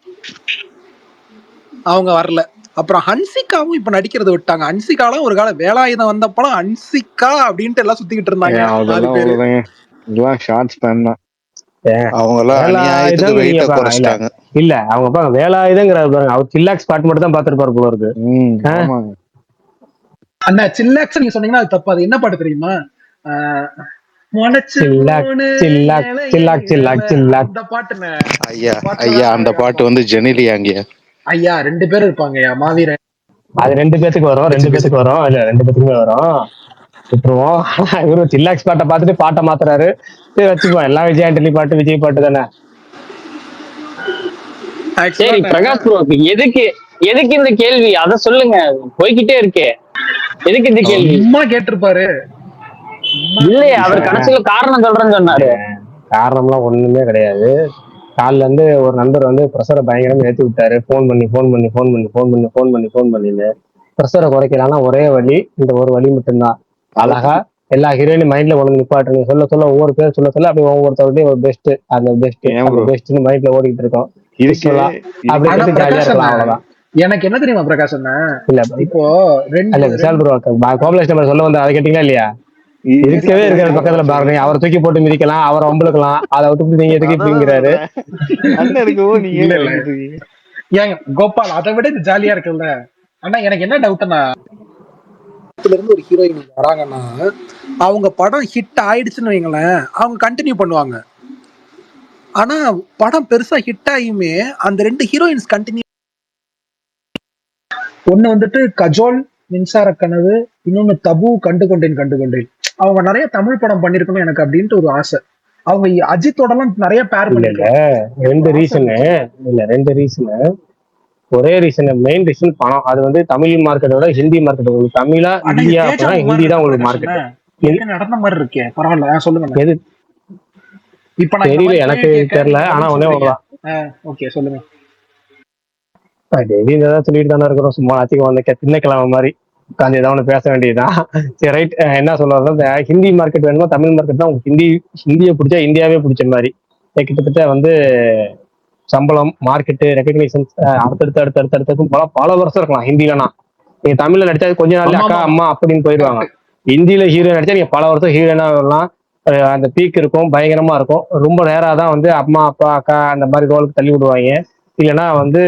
அவங்க வரல. அப்புறம் ஹன்சிகாவும் இப்ப நடிக்கிறத விட்டாங்க. ஹன்சிகாலாம் ஒரு காலம் வேலாயுதம் வந்தப்பலாம் ஹன்சிகா அப்படின்ட்டு எல்லாம் சுத்திக்கிட்டு இருந்தாங்க 4 பேரு. அவங்க எல்லாம் அநியாயத்துக்கு வெயிட்ட குறைச்சிட்டாங்க. இல்ல அவங்க பாருங்க வேலாயுதங்கிறாரு பாருங்க, அவர் சில்லாக்ஸ் பாட்டு மட்டும் தான் பாத்துருப்பாரு போல இருக்கு. அண்ணா சில்லாக்ஸ் நீங்க சொன்னீங்கன்னா அது தப்பு. அது என்ன பாட்டு தெரியுமா? அந்த பாட்டுங்க ஐயா ஐயா அந்த பாட்டு வந்து ஜெனிலியாங்கயா. ஐயா 2 பேர் இருப்பாங்கய்யா மாவீரன். அது 2 பேத்துக்கு வரும், 2 பேத்துக்கு வரும், இல்ல 2 பேத்துக்குமே வரும். விட்டுருவோம். இவரு சில்லாக்ஸ் பாட்டை பார்த்துட்டு பாட்டை மாத்துறாரு. சரி வச்சுப்போம், எல்லாம் விஜய் ஆண்டனி பாட்டு விஜய் பாட்டு தானே. சரி பிரகாஷ் ப்ரோ, எதுக்கு இந்த கேள்வி அத சொல்லுங்க, போய்கிட்டே இருக்கே. எதுக்கு இந்த கேள்வி? சும்மா கேட்டிருப்பாரு இல்லையே, அவர் கடைசியில காரணம் சொல்றேன்னு சொன்னாரு. காரணம்லாம் ஒண்ணுமே கிடையாது. காலில இருந்து ஒரு நண்பர் வந்து ப்ரெஷரை பயங்கரமா ஏற்றி விட்டாரு. ஃபோன் பண்ணின்னு ப்ரெஷரை குறைக்கலாம்னா ஒரே வழி, இந்த ஒரு வழி மட்டும்தான். அழகா எல்லா ஹீரோயினும் மைண்ட்ல ஒண்ணு நிப்பாட்டு. நீங்க சொல்ல ஒவ்வொரு பேர் சொல்ல அப்படி ஒவ்வொருத்தருடைய ஒரு பெஸ்ட், அந்த பெஸ்ட்னு மைண்ட்ல ஓடிக்கிட்டு இருக்கோம். அவ்வளவுதான். எனக்கு என்ன தெரியுமா பிரகாஷ் அண்ணா, இல்ல இப்போ விஷால் ப்ரோ கோபாலேஷ் நம்பர் சொல்ல வந்து அதை கேட்டீங்களா இல்லையா? இருக்கவே இருக்காரு பக்கத்துல பாருங்க, அவரை தூக்கி போட்டு மிதிக்கலாம், அவரை ஒம்பளுக்கலாம், அதை விட்டு நீங்க எதுக்கு இப்படிங்கிறாரு. ஏங்க கோபால், அதை விட இது ஜாலியா இருக்குல்ல அண்ணா. எனக்கு என்ன டவுட்னா, இருந்து ஒரு ஹீரோயின் வராங்கன்னா அவங்க படம் ஹிட் ஆயிடுச்சுன்னு வைங்களேன், அவங்க கண்டினியூ பண்ணுவாங்க. ஆனா படம் பெருசா ஹிட் ஆகியுமே அந்த 2 ஹீரோயின்ஸ் கண்டினியூ. ஒண்ணு வந்துட்டு கஜோல் மின்சார கனவு, இன்னொன்னு தபு கண்டு கொண்டேன். அவங்க நிறைய தமிழ் படம் பண்ணிருக்கணும் எனக்கு அப்படின்ட்டு ஒரு ஆசை. அவங்க அஜித்தோட எல்லாம் நிறைய பேர் பண்ணிருக்காங்க. 2 ரீசனு. ஒரே ரீசன், மெயின் ரீசன் பணம். அது வந்து தமிழ் மார்க்கெட்டோட ஹிந்தி மார்க்கெட். உங்களுக்கு தமிழா இந்தியா அப்படின்னா ஹிந்தி தான் உங்களுக்கு மார்க்கெட். நடந்த மாதிரி இருக்கே, பரவாயில்ல சொல்லுங்க. எது இப்ப தெரியல, எனக்கு தெரியல. ஆனா ஒன்னே வரலாம். ஓகே சொல்லுங்க. டெய்லி இதான் சொல்லிட்டு தானே இருக்கிறோம், சும்மா அதிகம் திண்ணக்கிழமை மாதிரி உட்காந்து ஏதாவது பேச வேண்டியதுதான். சரி ரைட். என்ன சொல்றது, ஹிந்தி மார்க்கெட் வேணுமா தமிழ் மார்க்கெட் தான் உங்களுக்கு? ஹிந்தியை பிடிச்சா இந்தியாவே பிடிச்ச மாதிரி. கிட்டத்தட்ட வந்து சம்பளம், மார்க்கெட்டு, ரெகக்னிஷன்ஸ் அடுத்தடுத்து பல வருஷம் இருக்கலாம். ஹிந்திலனா நீங்க தமிழ்ல நடிச்சா கொஞ்ச நாள்ல அக்கா அம்மா அப்படின்னு போயிடுவாங்க. ஹிந்தியில ஹீரோயின் நடிச்சா நீங்க பல வருஷம் ஹீரோயினா வரலாம். அந்த பீக் இருக்கும், பயங்கரமா இருக்கும். ரொம்ப நேரம் தான் வந்து அம்மா அப்பா அக்கா அந்த மாதிரி ரோலுக்கு தள்ளி விடுவாங்க. இல்லைன்னா வந்து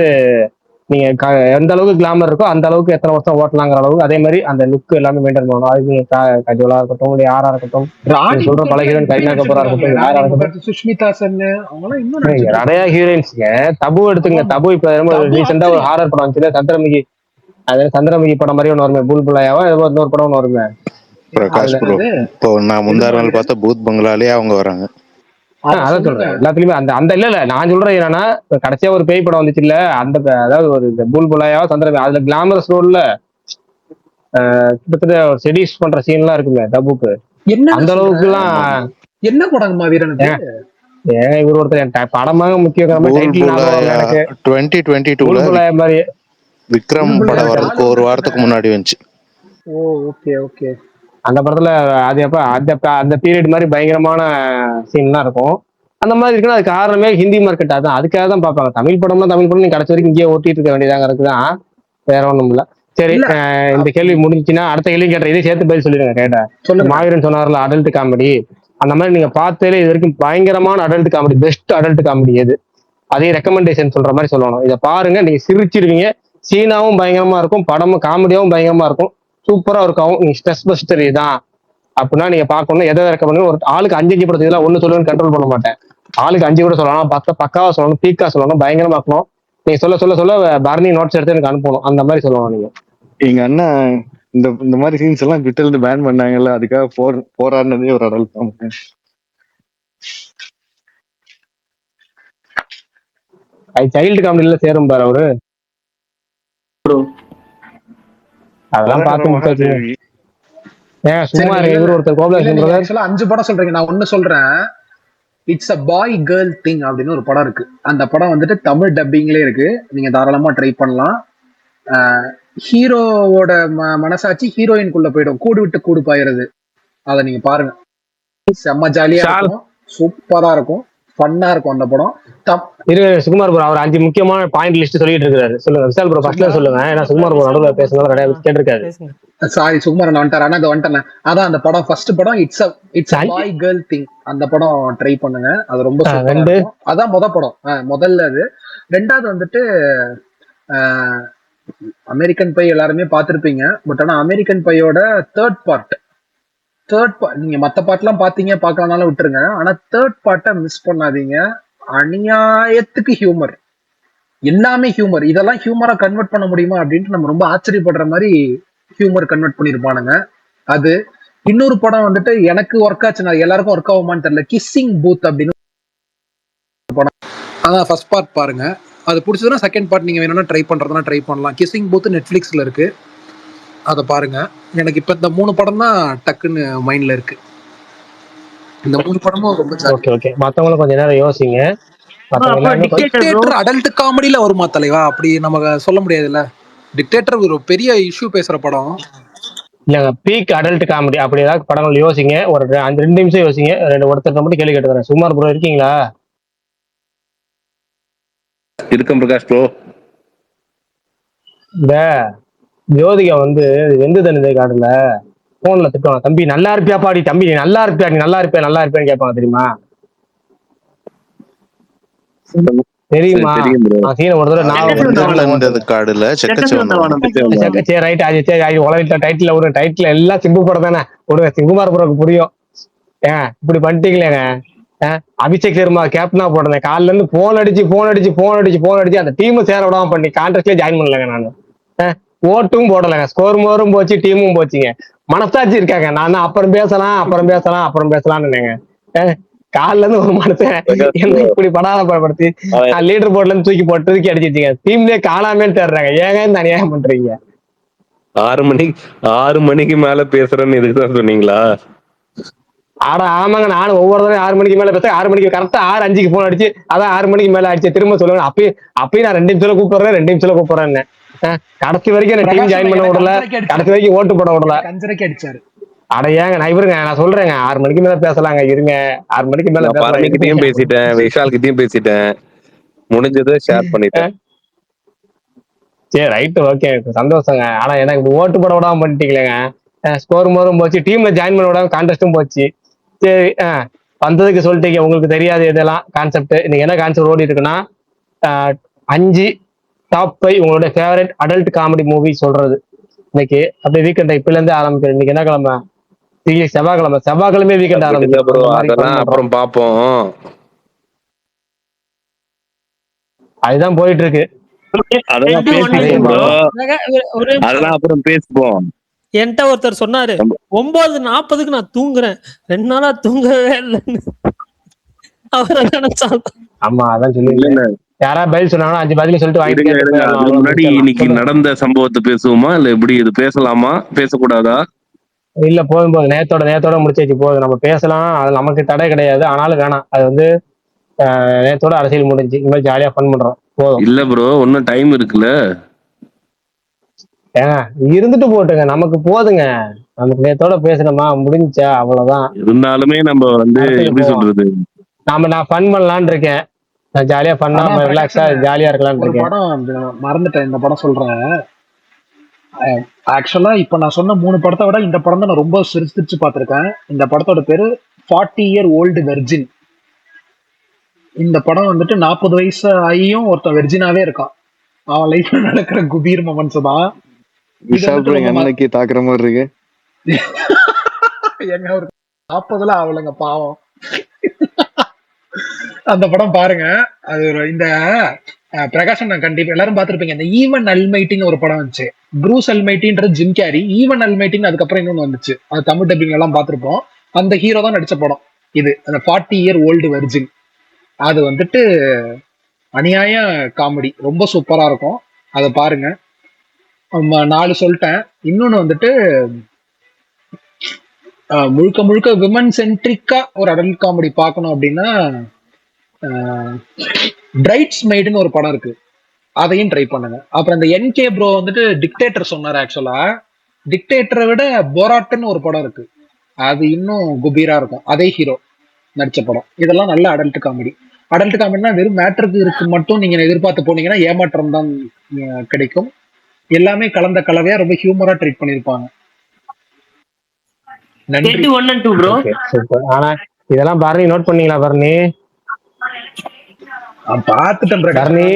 நீங்க எந்த அளவுக்கு கிளாமர் இருக்கோ அந்த அளவுக்கு எத்தனை வருஷம் ஓட்டலாங்கிற அளவுக்கு, அதே மாதிரி அந்த லுக் எல்லாமே மெயின்டைன் பண்ணணும். அது நீங்க கஜோலா இருக்கட்டும், இல்லை யாரா இருக்கட்டும், சொல்ற பல ஹீரோயின், கரீனா கபூரா இருக்கட்டும், யாரா இருக்கட்டும், சுஷ்மிதா சென், நிறைய ஹீரோயின்ஸ்ங்க. தபு எடுத்துங்க. தபு இப்ப ரீசெண்டா ஒரு ஹாரர் படம் வந்துச்சு, சந்திரமுகி படம் மாதிரி ஒன்று வருமே, புல்புலாயாவா இன்னொரு படம் ஒன்று வருமே. பிரகாஷ் ப்ரோ, இப்போ நான் முந்தாறு நாள் பார்த்தா பூத் பங்களாலே அவங்க வராங்க. அதான் சொல்றேன், எல்லாத்துலயுமே அந்த இல்ல நான் சொல்றேன் என்னன்னா, கடைசியா ஒரு பேய் படம் வந்துச்சு இல்ல, அந்த அதாவது ஒரு பூல்புலாயாவா சந்திரமுகி, அதுல கிளாமரஸ் ரோல்ல கிட்டத்தட்ட செடியூஸ் பண்ற சீன் எல்லாம் இருக்குமே தபுக்கு. அந்த அளவுக்கு எல்லாம் என்ன படங்கம்மா வீரனுக்கு? ஏன் இவர் ஒருத்தர் படமாக முக்கியம். 2022 மாதிரி விக்ரம் படம் வரதுக்கு ஒரு வாரத்துக்கு முன்னாடி வந்துச்சு. ஓகே. அந்த படத்துல அது எப்ப அந்த பீரியட் மாதிரி பயங்கரமான சீன்லாம் இருக்கும். அந்த மாதிரி இருக்குன்னா அது காரணமே ஹிந்தி மார்க்கெட். அதான் அதுக்காக தான் பார்ப்பாங்க. தமிழ் படம் நீ கடைசி வரைக்கும் இங்கேயே ஓட்டிட்டு இருக்க வேண்டியதாங்கிறது தான், வேற ஒண்ணும் இல்ல. சரி, இந்த கேள்வி முடிஞ்சுச்சுன்னா அடுத்த கேள்வி கேட்டேன், இதே சேர்த்து பதில் சொல்லிடுங்க. கேட்டேன் மாவீரன் சொன்னார்ல அடல்ட் காமெடி, அந்த மாதிரி நீங்க பார்த்ததுல இது வரைக்கும் பயங்கரமான adult comedy, best adult comedy எது? அதே ரெக்கமெண்டேஷன் சொல்ற மாதிரி சொல்லணும். இதை பாருங்க, நீங்க சிரிச்சிருவீங்க. சீனாவும் பயங்கரமா இருக்கும், படமும் காமெடியாவும் பயங்கரமா இருக்கும், சூப்பரா இருக்கும். நீங்க ஸ்ட்ரெஸ் பஸ்டர் தான் அப்படின்னா நீங்க பார்க்கணும். எதை ரெக்கமெண்ட், ஒரு ஆளுக்கு 5 படத்துக்கு இதெல்லாம் ஒண்ணு சொல்லுவேன்னு கண்ட்ரோல் பண்ண மாட்டேன். ஆளுக்கு 5 கூட சொல்லலாம், பக்காவா சொல்லணும், பீக்கா சொல்லணும், பயங்கரமா இருக்கணும். நீங்க சொல்ல பரணி நோட்ஸ் எடுத்து எனக்கு அனுப்பணும், அந்த மாதிரி சொல்லணும். நீங்க எங்க அண்ணா இந்த மாதிரி சீன்ஸ் எல்லாம் ட்விட்டர்ல இருந்து பேன் பண்ணாங்கல்ல, அதுக்காக போராடினதே ஒரு அடல்ட் தான். அது சைல்டு காமெடியில சேரும் பாரு அவரு. அதெல்லாம் பார்த்து முடிச்சாச்சு. சும்மா இவர் ஒருத்தர் கோபாலேஷ் 5 படம் சொல்றீங்க, நான் ஒண்ணு சொல்றேன். It's a bye girl thing அப்படின்னு ஒரு படம் இருக்கு. அந்த படம் வந்துட்டு தமிழ் டப்பிங்லேயே இருக்கு, நீங்க தாராளமா ட்ரை பண்ணலாம். ஹீரோவோட மனசாட்சி ஹீரோயின்குள்ள போயிடும், கூடு விட்டு கூடு பாயிறது. அதை நீங்க பாருங்க. செம்ம ஜாலியா ஷால் இருக்கும், சூப்பரா இருக்கும், ஃபன்னா இருக்கும் அந்த படம். சுகுமார் ப்ரோ அவர் 5 முக்கியமான பாயிண்ட் லிஸ்ட் சொல்லிட்டு இருக்காரு. சொல்லுங்க விஷால் ப்ரோ ஃபர்ஸ்ட்ல சொல்லுங்க. ஏன்னா சுகுமார் ப்ரோ நடுவில் பேசுனது நிறைய கேட்டிருக்காரு. சாரி சுகுமாரன் வந்துட்டாரு. ஆனா அது வந்துட்டேன். அதான் அந்த படம் ஃபர்ஸ்ட் படம் இட்ஸ் பாய் கேர்ள் திங். அந்த படம் ட்ரை பண்ணுங்க, அது ரொம்ப சூப்பரா இருக்கும். அதான் படம் முதல்ல அது. ரெண்டாவது வந்துட்டு அமெரிக்கன் பை எல்லாருமே பார்த்திருப்பீங்க. பட் ஆனா அமெரிக்கன் பையோட தேர்ட் பார்ட் நீங்க மத்த பார்ட்லாம் பாத்தீங்க, பார்க்கலனாலும் விட்டுருங்க. ஆனா தேர்ட் பார்ட்டை மிஸ் பண்ணாதீங்க. அநியாயத்துக்கு ஹியூமர், எல்லாமே ஹியூமர். இதெல்லாம் ஹியூமரா கன்வெர்ட் பண்ண முடியுமா அப்படின்ட்டு நம்ம ரொம்ப ஆச்சரியப்படுற மாதிரி ஹியூமர் கன்வெர்ட் பண்ணிருப்பானுங்க. அது இன்னொரு படம் வந்துட்டு எனக்கு ஒர்க் ஆச்சுன்னா எல்லாருக்கும் ஒர்க் ஆகுமான்னு தெரியல, கிஸ்ஸிங் பூத் அப்படின்னு படம். அதான் ஃபர்ஸ்ட் பார்ட் பாருங்க, அது பிடிச்சதுன்னா செகண்ட் பார்ட் நீங்க வேணும்னா ட்ரை பண்றதுனா ட்ரை பண்ணலாம். கிஸ்ஸிங் பூத் நெட்ஃபிளிக்ஸ்ல இருக்கு, அதை பாருங்க. எனக்கு இப்ப இந்த 3 படம் தான் டக்குன்னு மைண்ட்ல இருக்கு. இந்த 3 படமும் ரொம்ப ஓகே மத்தவங்களும் கொஞ்ச நேரம் யோசிங்க. டிக்டேட்டர் அடல்ட் காமெடியில வருமா தலைவா? அப்படி நமக்கு சொல்ல முடியாதுல்ல. டிக்டேட்டர் ஒரு பெரிய இஷ்யூ பேசுற படம் இல்லங்க. பீக் அடல்ட் காமெடி அப்படி ஏதாவது படங்கள் யோசிங்க. ஒரு 2 நிமிஷம் யோசிங்க. ஒருத்தர் மட்டும் கேள்வி கேட்டுக்கிறேன். சுகுமார் ப்ரோ இருக்கீங்களா? இருக்கும் பிரகாஷ் ப்ரோ. இந்த ஜோதிகா வந்து வெந்து தனிதை காடுல போன்ல திட்டுவாங்க, தம்பி நல்லா இருப்பியா பாடி, தம்பி நீ நல்லா இருப்பியா, நீ நல்லா இருப்பியான்னு கேட்பாங்க தெரியுமா? தெரியுமா? சீன ஒரு தடவை டைட்டில் ஒரு டைட்டில் எல்லாம் சிம்பு படம் தானே. ஒரு சிங்குமார் ப்ரோக்கு புரியும். இப்படி பண்ணிட்டீங்களேங்க. அபிஷேக் சர்மா கேப்டனா போட்டேன், காலில இருந்து போன் அடிச்சு அந்த டீம் சேர விடாம பண்ணி கான்ட்ராக்ட்லயே ஜாயின் பண்ணலங்க. நானு ஓட்டும் போடலைங்க, ஸ்கோர் மோரும் போச்சு, டீமும் போச்சுங்க. மனசாட்சி இருக்காங்க. நான் அப்புறம் பேசலாம்னு காலில இருந்து ஒரு மனுஷன் என்ன இப்படி படாதப்படுத்தி லீடர் போர்ட்ல இருந்து தூக்கி அடிச்சிருக்கீங்க. டீம்லயே காணாமேன்னு தேடுறாங்க. ஏங்க இந்த அநியாயம் பண்றீங்க? 6 மணிக்கு மேல பேசுறேன்னு இதுக்குதான் சொன்னீங்களா? ஆமாங்க, நானும் ஒவ்வொரு தடவை 6 மணிக்கு மேல பேச 6 மணிக்கு கரெக்டா 6:05 போன் அடிச்சு அதான் 6 மணிக்கு மேல அடிச்சு திரும்ப சொல்லுவேன். அப்பயும் நான் 2 நிமிஷத்துல கூப்பிடுறேன். கடைசி வரைக்கும் என்ன டீம் ஜாயின் பண்ண விடல, கடைசி வரைக்கும் ஓட்டு போட விடல. அடிச்சாரு. அட ஏங்க நான் சொல்றேங்க 6 மணிக்கு மேல பேசலாங்க. இருங்க 6 மணிக்கு மேல பரணிக்கிட்டையும் பேசிட்டேன், விஷால் கிட்டையும் பேசிட்டேன், முடிஞ்சதை ஷேர் பண்ணிட்டேன். சரி ரைட் ஓகே சந்தோஷங்க. ஆனா எனக்கு ஓட்டு போட விடாம பண்ணிட்டீங்களேங்க. ஸ்கோர் மோரும் போச்சு, டீம்ல ஜாயின் பண்ண விடாம கான்டெஸ்டும் போச்சு. சரி வந்ததுக்கு சொல்லிட்டீங்க, உங்களுக்கு தெரியாது இதெல்லாம் கான்செப்ட். இன்னைக்கு என்ன கான்செப்ட் ஓடிட்டு இருக்குன்னா 5 டாப் 5 உங்களோட ஃபேவரட் அடல்ட் காமெடி மூவி சொல்றது. இன்னைக்கு அப்படியே வீக்கெண்ட் இப்பல இருந்து ஆரம்பிக்கிறேன். இன்னைக்கு என்ன கிழமை? செவ்வாய்க்கிழமை வீக்கெண்ட் ஆரம்பிக்கும். அப்புறம் பாப்போம். அதுதான் போயிட்டு இருக்கு. அதெல்லாம் அப்புறம் பேசுவோம். என்கிட்ட ஒருத்தர் சொன்னாரு 9:40 நான் தூங்குறேன், 2 நாளா தூங்கவே இல்லைன்னு. அவரை நினைச்சாலும் ஆமா அதான் சொல்லி யாரா பதில் சொன்னாங்கன்னா 5 பதில் சொல்லிட்டு வாங்கிட்டு முன்னாடி இன்னைக்கு நடந்த சம்பவத்தை பேசுவோமா இல்ல எப்படி இது பேசலாமா பேசக்கூடாதா? இல்ல போதும் நேத்தோட முடிச்சாச்சு. போதும் நம்ம பேசலாம், அது நமக்கு தடை கிடையாது. ஆனாலும் வேணாம், அது வந்து நேத்தோட அரசியல் முடிஞ்சு. இந்த மாதிரி ஜாலியா ஃபன் பண்றோம் போதும். இல்ல ப்ரோ இன்னும் டைம் இருக்குல்ல. இருந்துட்டு போட்டுங்க, நமக்கு போதுங்க. நமக்கு நேத்தோட பேசணுமா முடிஞ்சா அவ்வளவுதான். இருந்தாலுமே நம்ம வந்து எப்படி சொல்றது, நான் ஃபன் பண்ணலான்னு இருக்கேன். நான் ஜாலியா ஃபன்னா ரிலாக்ஸா ஜாலியா இருக்கலாம்னு இருக்கேன். படம் மறந்துட்டேன், இந்த படம் சொல்றேன். ஆக்சுவலா இப்ப நான் சொன்ன 3 படத்தை விட இந்த படம் தான் நான் ரொம்ப சிரிச்சு பார்த்திருக்கேன். இந்த படத்தோட பேரு 40 Year Old Virgin. இந்த படம் வந்துட்டு 40 வயசு ஆகியும் ஒருத்தன் வெர்ஜினாவே இருக்கான். அவன் லைஃப்ல நடக்கிற குபீர் மொமெண்ட்ஸ் தான். என்னைக்கு தாக்குற மாதிரி இருக்கு. எங்க ஒரு 40 அவளுங்க பாவம். அந்த படம் பாருங்க. அது இந்த பிரகாஷன் நான் கண்டிப்பா எல்லாரும் பார்த்திருப்பீங்க. இந்த ஈவன் அல்மைட்டின்னு ஒரு படம் வந்துச்சு. ப்ரூஸ் அல்மைட்டின்றது ஜிம் கேரி, ஈவன் அல்மைட்டின்னு அதுக்கப்புறம் இன்னொன்னு வந்துச்சு. அது தமிழ் டப்பிங் எல்லாம் பார்த்திருப்போம். அந்த ஹீரோ தான் நடிச்ச படம் இது, அந்த 40 Year Old Virgin. அது வந்துட்டு அநியாய காமெடி, ரொம்ப சூப்பரா இருக்கும். அதை பாருங்க. 4 சொல்லிட்டேன். இன்னொன்னு வந்துட்டு முழுக்க விமன் சென்ட்ரிக்கா ஒரு அடல்ட் காமெடி பார்க்கணும் அப்படின்னா பிரைட்ஸ் மெய்டுன்னு ஒரு படம் இருக்கு, அதையும் ட்ரை பண்ணுங்க. அப்புறம் இந்த NK ப்ரோ வந்துட்டு டிக்டேட்டர் சொன்னார். ஆக்சுவலா டிக்டேட்டரை விட போராட்டுன்னு ஒரு படம் இருக்கு, அது இன்னும் குபீரா இருக்கும். அதே ஹீரோ நடிச்ச படம். இதெல்லாம் நல்ல அடல்ட் காமெடி. அடல்ட் காமெடினா வெறும் மேட்டருக்கு இருக்கு மட்டும் நீங்க எதிர்பார்த்து போனீங்கன்னா ஏமாற்றம் தான் கிடைக்கும். எல்லாமே கலந்த கலவையா ரொம்ப ஹியூமரா ட்ரீட் பண்ணிருப்பாங்க. நன்றி. 1 and 2 ப்ரோ. Okay super. ஆனா இதெல்லாம் பரணி நோட் பண்ணீங்களா பரணி? பாத்துட்டேன் பிரகாஷ். பரணி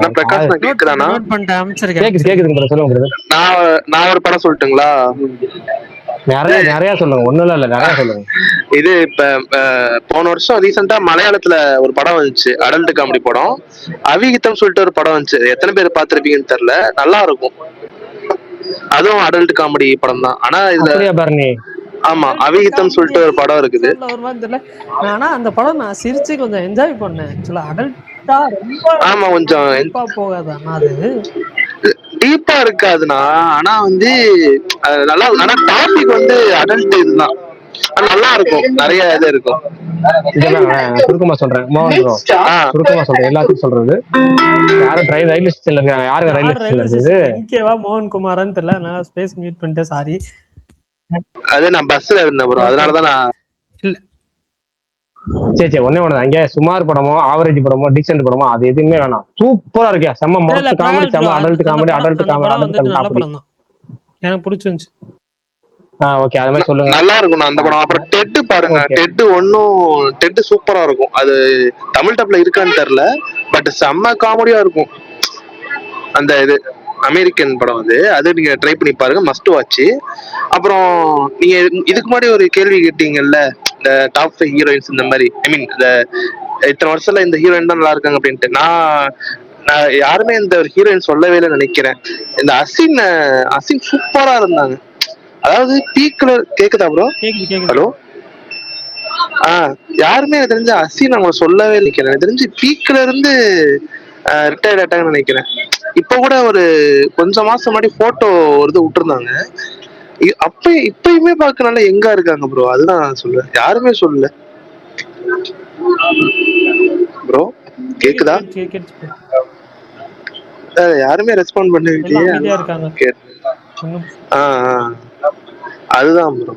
நான் பிரகாஷ் நான் கேக்குறானா? நோட் பண்ணிட்டு அமைச்சிருக்கேன். கேக்குதுங்க சொல்லுங்க brother. நான் ஒரு படம் சொல்லட்டுங்களா? நிறைய சொல்லுங்க. ஒண்ணும் இல்ல நிறைய சொல்லுங்க. இது இப்ப போன வருஷம் ரீசெண்டா மலையாளத்துல ஒரு படம் வந்துச்சு, அடல்ட் காமெடி படம். அவிகித்தம் சொல்லிட்டு ஒரு படம் வந்துச்சு. எத்தனை பேர் பாத்திருப்பீங்கன்னு தெரியல, நல்லா இருக்கும். அதுவும் அடல்ட் காமெடி படம் தான். ஆனா இதுல பரணி ஆமா அவிகித்தம் சொல்லிட்டு ஒரு படம் இருக்குது. ஆனா அந்த படம் நான் சிரிச்சு கொஞ்சம் என்ஜாய் பண்ணேன். ஆக்சுவலா அடல்ட்டா ரொம்ப ஆமா கொஞ்சம் போகாது. ஆனா அது டீப்பா இருக்காதுண்ணா. ஆனா வந்து நல்லா, ஆனா டாபிக் வந்து அடல்ட் இதுதான், நல்லா இருக்கும். நிறைய இது இருக்கும். சுருக்கமா சொல்றேன் மோகன் ப்ரோ, சுருக்கமா சொல்றேன் எல்லாத்தையும் சொல்றது. யாரும் ரயில்வே ஸ்டேஷன்ல இருக்காங்க? யாருங்க ரயில்வே ஸ்டேஷன்ல இருக்குது? ஓகேவா மோகன் குமார்னு தெரியல, நான் ஸ்பேஸ் மியூட் பண்ணிட்டேன், சாரி. அது நான் பஸ்ல இருந்தேன் ப்ரோ, அதனாலதான் நான் இல்ல. சரி ஒண்ணே ஒண்ணு. அங்க சுமார் படமோ ஆவரேஜ் படமோ டீசென்ட் படமோ அது எதுவுமே வேணாம். சூப்பரா இருக்கா, செம்ம மொத்த காமெடி, செம்ம அடல்ட் காமெடி, அடல்ட் காமெடி. எனக்கு பிடிச்சிருந்துச்சு. ஓகே அது மாதிரி சொல்லுங்க. நல்லா இருக்கும் அந்த படம். அப்புறம் டெட் பாருங்க, டெட் டெட் சூப்பரா இருக்கும். அது தமிழ் டப்ல இருக்கான்னு தெரியல, பட் செம்ம காமெடியா இருக்கும். அந்த இது அமெரிக்கன் படம் அது நீங்க ட்ரை பண்ணி பாருங்க, மஸ்ட் வாட்ச். அப்புறம் நீங்க இதுக்கு முன்னாடி ஒரு கேள்வி கேட்டீங்கல்ல, இந்த டாப் 5 ஹீரோயின்ஸ் இந்த மாதிரி, ஐ மீன் இந்த இத்தனை வருஷத்துல இந்த ஹீரோயின் தான் நல்லா இருக்காங்க அப்படின்ட்டு. நான் யாருமே இந்த ஒரு ஹீரோயின் சொல்லவே இல்லை நினைக்கிறேன். இந்த அசின் சூப்பரா இருந்தாங்க. அதாவது பீக்ல கேக்குதா ப்ரோ? ஹலோ. யாருமே எனக்கு தெரிஞ்ச அசின் அவங்க சொல்லவே நினைக்கிறேன். எனக்கு தெரிஞ்சு பீக்ல இருந்து ரிட்டையர்ட் ஆயிட்டாங்கன்னு நினைக்கிறேன். இப்ப கூட ஒரு கொஞ்சம் மாசம் முன்னாடி போட்டோ ஒரு இது விட்டுருந்தாங்க. இப்பயுமே பார்க்க நல்லா எங்க இருக்காங்க ப்ரோ, அதுதான் சொல்லுவேன். யாருமே சொல்லல ப்ரோ. கேக்குதா? யாருமே ரெஸ்பாண்ட் பண்ணவே அதுதான் ப்ரோ.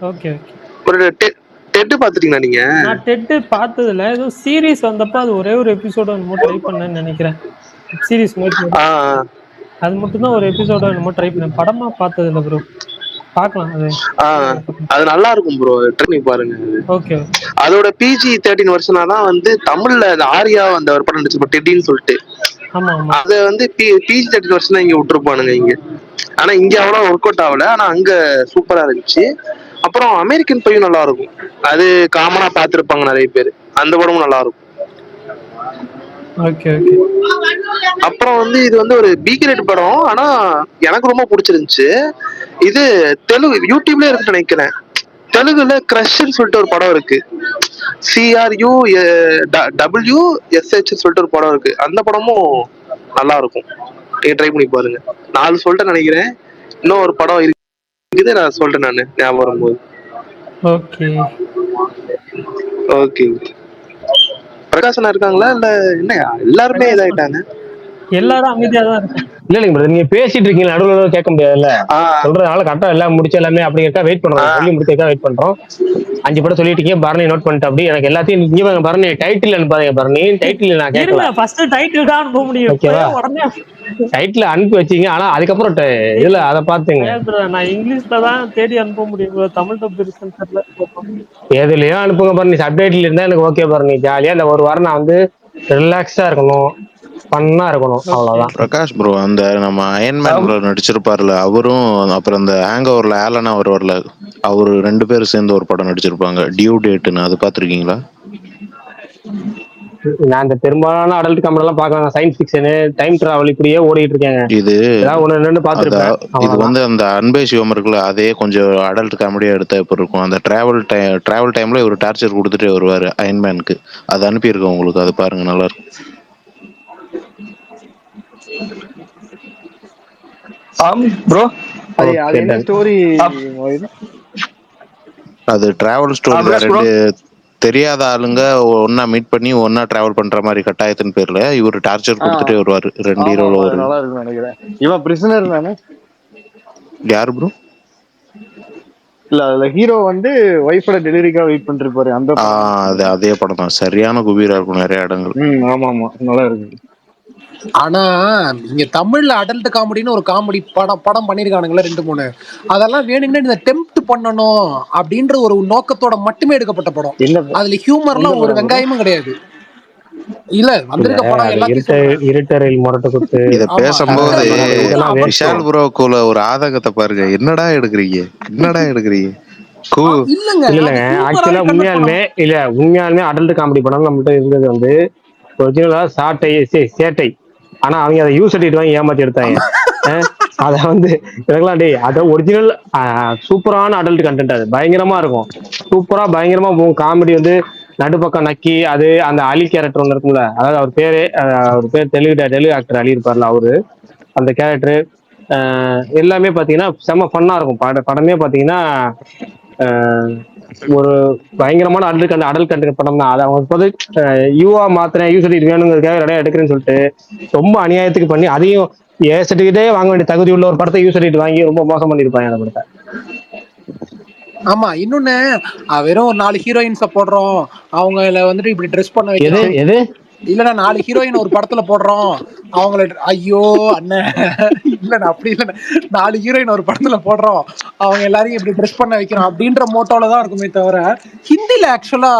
ஒரு டெட் பாத்துட்டீங்களா நீங்க? நான் டெட் பார்த்தது இல்ல. ஏதோ சீரிஸ் வந்தப்ப அது ஒரே ஒரு எபிசோட என்னமோ ட்ரை பண்ணேன்னு நினைக்கிறேன். சீரிஸ் அது மட்டும் தான் ஒரு எபிசோட என்னமோ ட்ரை பண்ணேன். படமா பார்த்தது இல்ல ப்ரோ. பார்க்கலாம் அது நல்லா இருக்கும் ப்ரோ, ட்ரை பண்ணி பாருங்க. ஓகே. அதோட PG-13 வருஷனா தான் தமிழ்ல அந்த ஆரியா அந்த ஒரு படம் நடிச்சு டெட்டின்னு சொல்லிட்டு. அத PG-13 வருஷம் தான் இங்க விட்டுருப்பானுங்க இங்க. ஆனா இங்க அவ்வளவு ஒர்க் அவுட் ஆகல, ஆனா அங்க சூப்பரா இருந்துச்சு. அப்புறம் அமெரிக்கன் பையும் நல்லா இருக்கும். அது காமனா பாத்திருப்பாங்க நிறைய பேர். அந்த படமும் நல்லா இருக்கும். அப்புறம் இது ஒரு பி கிரேட் படம், ஆனா எனக்கு ரொம்ப பிடிச்சிருந்துச்சு. இது தெலுங்கு யூடியூப்ல இருக்கு நினைக்கிறேன். தெலுங்குல கிரஷ்ன்னு சொல்லிட்டு ஒரு படம் இருக்கு. CRUWSH சொல்லிட்டு ஒரு படம் இருக்கு. அந்த படமும் நல்லா இருக்கும், நீங்க ட்ரை பண்ணி பாருங்க. 4 சொல்லிட்டு நினைக்கிறேன். இன்னும் ஒரு படம் இருக்குது, நான் சொல்றேன் நானு ஞாபகம் வரும்போது. ஓகே. பிரகாசனா இருக்காங்களா இல்ல என்னையா எல்லாருமே இதாயிட்டாங்க? எல்லாரும் அமைதியா தான் இருக்காங்க. இல்லைங்க பிரதர், நீங்க பேசிட்டு இருக்கீங்க, நடுவில் கேட்க முடியாதுல்ல. சொல்றதுனால கரெக்டா எல்லாம் முடிச்சு எல்லாமே அப்படி இருக்கா வெயிட் பண்றோம். சொல்லி முடிச்சா வெயிட் பண்றோம். 5 படம் சொல்லிட்டீங்க. பரணி நோட் பண்ணிட்டு அப்படி எனக்கு எல்லாத்தையும் இங்க பரணி டைட்டில் அனுப்பாதீங்க. பரணி டைட்டில் நான் கேட்கல. ஃபர்ஸ்ட் டைட்டில் தான் அனுப்ப முடியும். ஓகேவா? டைட்டில் அனுப்பி வச்சீங்க, ஆனா அதுக்கப்புறம் இதுல அதை பாத்துங்க. நான் இங்கிலீஷ்ல தான் தேடி அனுப்ப முடியும். தமிழ் டப் இருக்குன்னு தெரியல. எதுலயும் அனுப்புங்க பரணி. சப்டைட்டில் இருந்தா எனக்கு ஓகே பரணி. ஜாலியா இந்த ஒரு வாரம் நான் ரிலாக்ஸா இருக்கணும், பண்ணா இருக்கணும், அவ்வளவுதான். பிரகாஷ் ப்ரோ, அந்த நம்ம அயன்மேன்ல நடிச்சிருப்பாருல அவரும், அப்புறம் அந்த ஹேங் ஓவர்ல ஆலனா வருவார்ல, அவரு 2 பேரும் சேர்ந்து ஒரு படம் நடிச்சிருப்பாங்க, டியூ டேட்னு. அது பாத்திருக்கீங்களா? நான் இந்த பெரும்பாலான அடல்ட் காமெடி எல்லாம் பார்க்கலாம். சயின்ஸ் ஃபிக்ஷன், டைம் டிராவல் இப்படியே ஓடிட்டு இருக்கேன். இது பாத்துருப்பேன். இது அந்த அன்பே சிவம் இருக்குல்ல, அதே கொஞ்சம் அடல்ட் காமெடியா எடுத்தா எப்படி இருக்கும். அந்த டிராவல் டைம்ல ஒரு டார்ச்சர் கொடுத்துட்டே வருவாரு அயன்மேனுக்கு. அது அனுப்பியிருக்கேன் உங்களுக்கு, அது பாருங்க, நல்லா இருக்கும். ப்ரோ அது என்ன ஸ்டோரி? அது டிராவல் ஸ்டோரி. 2 தெரியாத ஆளுங்க ஒன்னா மீட் பண்ணி ஒன்னா டிராவல் பண்ற மாதிரி கட்டாயத்தின் பேர்ல இவரு டார்ச்சர் கொடுத்துட்டே வருவாரு. 2 ஹீரோல நல்லா இருக்கு நினைக்கிறேன். இவன் பிரிசனர் தானே? யாரு ப்ரோ? இல்ல அதுல ஹீரோ வந்து ஒய்ஃபோட டெலிவரிக்காக வெயிட் பண்ணிட்டு இருப்பாரு அந்த அது அதே படம் தான். சரியான குபீரா இருக்கும் நிறைய இடங்கள். ஆமா ஆமா நல்லா இருக்கு. ஆனா இங்க தமிழ்ல அடல்ட் காமெடின்னு ஒரு காமெடி படம் பண்ணிருக்கானுங்களே 2-3. அதெல்லாம் வேணும்னு இந்த டெம்ப்ட் பண்ணணும் அப்படின்ற ஒரு நோக்கத்தோட மட்டுமே எடுக்கப்பட்ட படம். அதுல ஹியூமர்லாம் ஒரு வெங்காயமும் கிடையாது. இல்ல வந்திருக்க படம் எல்லாத்தையும் இருட்டரில் முரட்டு குத்து. இத பேசும்போது விஷால் ப்ரோக்குள்ள ஒரு ஆதங்கத்தை பாருங்க. என்னடா எடுக்கிறீங்க இல்லங்க ஆக்சுவலா உண்மையாலுமே அடல்ட் காமெடி படம் நம்மகிட்ட இருந்தது வந்து ஒரிஜினலா சேட்டை. ஆனா அவங்க அதை யூஸ் பண்ணிட்டு வாங்கி ஏமாத்தி எடுத்தாங்க. அத வந்து எனக்குலாம் டேய் அத ஒரிஜினல் சூப்பரான அடல்ட் கண்டென்ட். அது பயங்கரமா இருக்கும். பயங்கரமா போகும். காமெடி வந்து நடுப்பக்கம் நக்கி அது அந்த அலி கேரக்டர் ஒன்று இருக்கும்ல, அதாவது அவர் பேர் தெலுங்கு ஆக்டர் அலி இருப்பார்ல, அவரு அந்த கேரக்டர் எல்லாமே பாத்தீங்கன்னா செம்ம ஃபன்னா இருக்கும். படமே பாத்தீங்கன்னா ஒரு பயங்கரமான அடல் கண்டென்ட் படம் தான். அதை அவங்க போது யூவா மாத்திரம் யூ சர்டிஃபிகேட் வேணுங்கிறதுக்காக நிறைய எடுக்கிறேன்னு சொல்லிட்டு ரொம்ப அநியாயத்துக்கு பண்ணி அதையும் ஏ சர்டிஃபிகேட்டே வாங்க வேண்டிய தகுதி உள்ள ஒரு படத்தை யூ சர்டிஃபிகேட் வாங்கி ரொம்ப மோசம் பண்ணிருப்பாங்க அந்த படத்தை. ஆமா இன்னொன்னு வெறும் ஒரு 4 ஹீரோயின்ஸ போடுறோம், அவங்கள வந்துட்டு இப்படி ட்ரெஸ் பண்ண வைக்கிறோம். இல்லன்னா 4 ஹீரோயின் ஒரு படத்துல போடுறோம் அவங்கள, ஐயோ அண்ணன் இல்லண்ணா அப்படி இல்லைண்ணா, 4 ஹீரோயின் ஒரு படத்துல போடுறோம் அவங்க எல்லாரையும் இப்படி ட்ரெஸ் பண்ண வைக்கிறோம் அப்படின்ற மோட்டோலதான் இருக்குமே தவிர, ஹிந்தில ஆக்சுவலா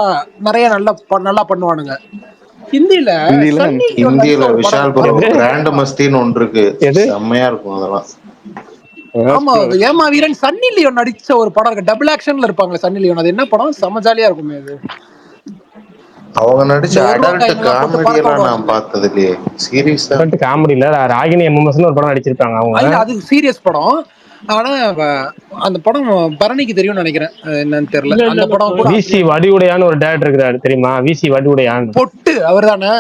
நிறைய நல்லா பண்ணுவானுங்க. ஹிந்தில விஷால் ப்ரோ கிராண்ட் மஸ்தின்னு ஒன்று இருக்கு, செம்மையா இருக்கும் அதெல்லாம். ஆமா ஏமா வீரன் சன்னி லியோன் நடிச்ச ஒரு படம் இருக்கு, டபுள் ஆக்ஷன்ல இருப்பாங்க சன்னி லியோன். அது என்ன படம்? செம ஜாலியா இருக்குமே அது. அவங்க நடிச்ச அடல்ட் காமெடி எல்லாம் நான் பார்த்தது இல்லையே. சீரியஸ் காமெடி இல்ல, ராகினி எம்எம்எஸ் ஒரு படம் நடிச்சிருப்பாங்க அவங்க. அது சீரியஸ் படம். ஆனா அந்த படம் பரணிக்கு தெரியும்னு நினைக்கிறேன், என்னன்னு தெரியல. அந்த படம் கூட விசி வடிவுடையான்னு ஒரு டைரக்டர் இருக்கிறாரு தெரியுமா? விசி வடிவுடையான் பொட்டு அவர் தானே.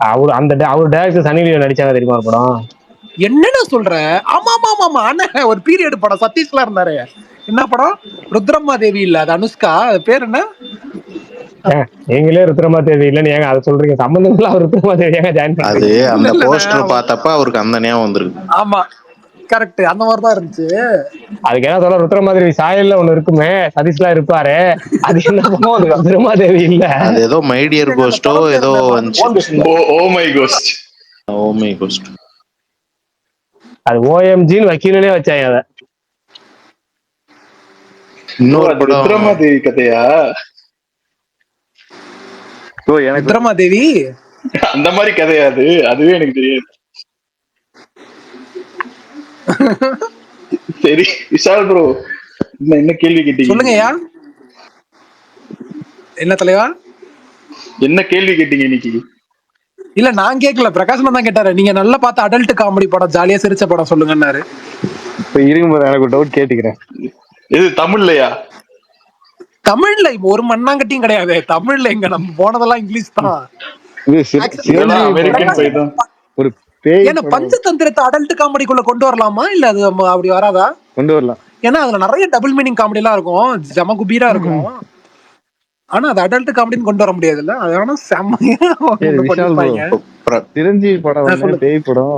அவர் டைரக்டர் சன்னி லியோன் நடிச்சாங்க தெரியுமா ஒரு படம்? என்னன்னு சொல்ற? ஆமா ஆமா ஆமா அண்ணன் ஒரு பீரியட் படம் சதீஷ்லாம் இருந்தாரு. என்ன படம்? ருத்ரம்மா தேவி இல்ல, அது அனுஷ்கா. அது பேர் என்ன? நீங்களே ருத்ரமா தேவி இல்லன்னு ஏங்க அதை சொல்றீங்க? சம்பந்தம் அவர் ருத்ரமா தேவி ஏங்க ஜாயின் பண்ணி? அது அந்த போஸ்டர் பார்த்தப்ப அவருக்கு அந்த ஞாபகம் வந்திருக்கு. ஆமா கரெக்ட், அந்த மாதிரிதான் இருந்துச்சு. அதுக்கு என்ன சொல்ல, ருத்ரமா தேவி சாயல்ல ஒண்ணு இருக்குமே, சதீஷ்லாம் இருப்பாரு. அது என்ன பண்ணுவோம்? அது ருத்ரமா தேவி இல்ல, அது ஏதோ மை டியர் கோஸ்டோ ஏதோ வந்துச்சு. Oh my ghost. அது ஓஎம்ஜின்னு வக்கீலே வச்சாங்க. அத இன்னொரு படம் ருத்ரமா தேவி கதையா? ருத்ரமா தேவி அந்த மாதிரி கதையா? அதுவே எனக்கு தெரியாது. சரி விஷால் ப்ரோ, என்ன கேள்வி கேட்டீங்க? சொல்லுங்கய்யா. என்ன தலைவா என்ன கேள்வி கேட்டீங்க இன்னைக்கு? இல்ல நான் கேட்கல, பிரகாஷ்மா தான் கேட்டாரு. நீங்க நல்லா பார்த்த அடல்ட் காமெடி படம், ஜாலியா சிரிச்ச படம் சொல்லுங்கன்னாரு. இருக்கும்போது எனக்கு டவுட் கேட்டுக்கிறேன். இது தமிழ்லையா? தமிழ்ல ஒரு மண்ணாங்கட்டியும் கிடையாது. தமிழ்ல எங்க நம்ம போனதெல்லாம் இங்கிலீஷ் தான். ஒரு ஏன்னா பஞ்சதந்திரத்தை அடல்ட் காமெடிக்குள்ள கொண்டு வரலாமா இல்ல அது அப்படி வராதா? கொண்டு வரலாம். ஏன்னா அதுல நிறைய டபுள் மீனிங் காமெடி எல்லாம் இருக்கும், ஜம குபீரா இருக்கும். ஆனா அது அடல்ட் காமெடின்னு கொண்டு வர முடியாதுல்ல. அதனால செம்மையா சிரஞ்சீவி படம், பேய் படம்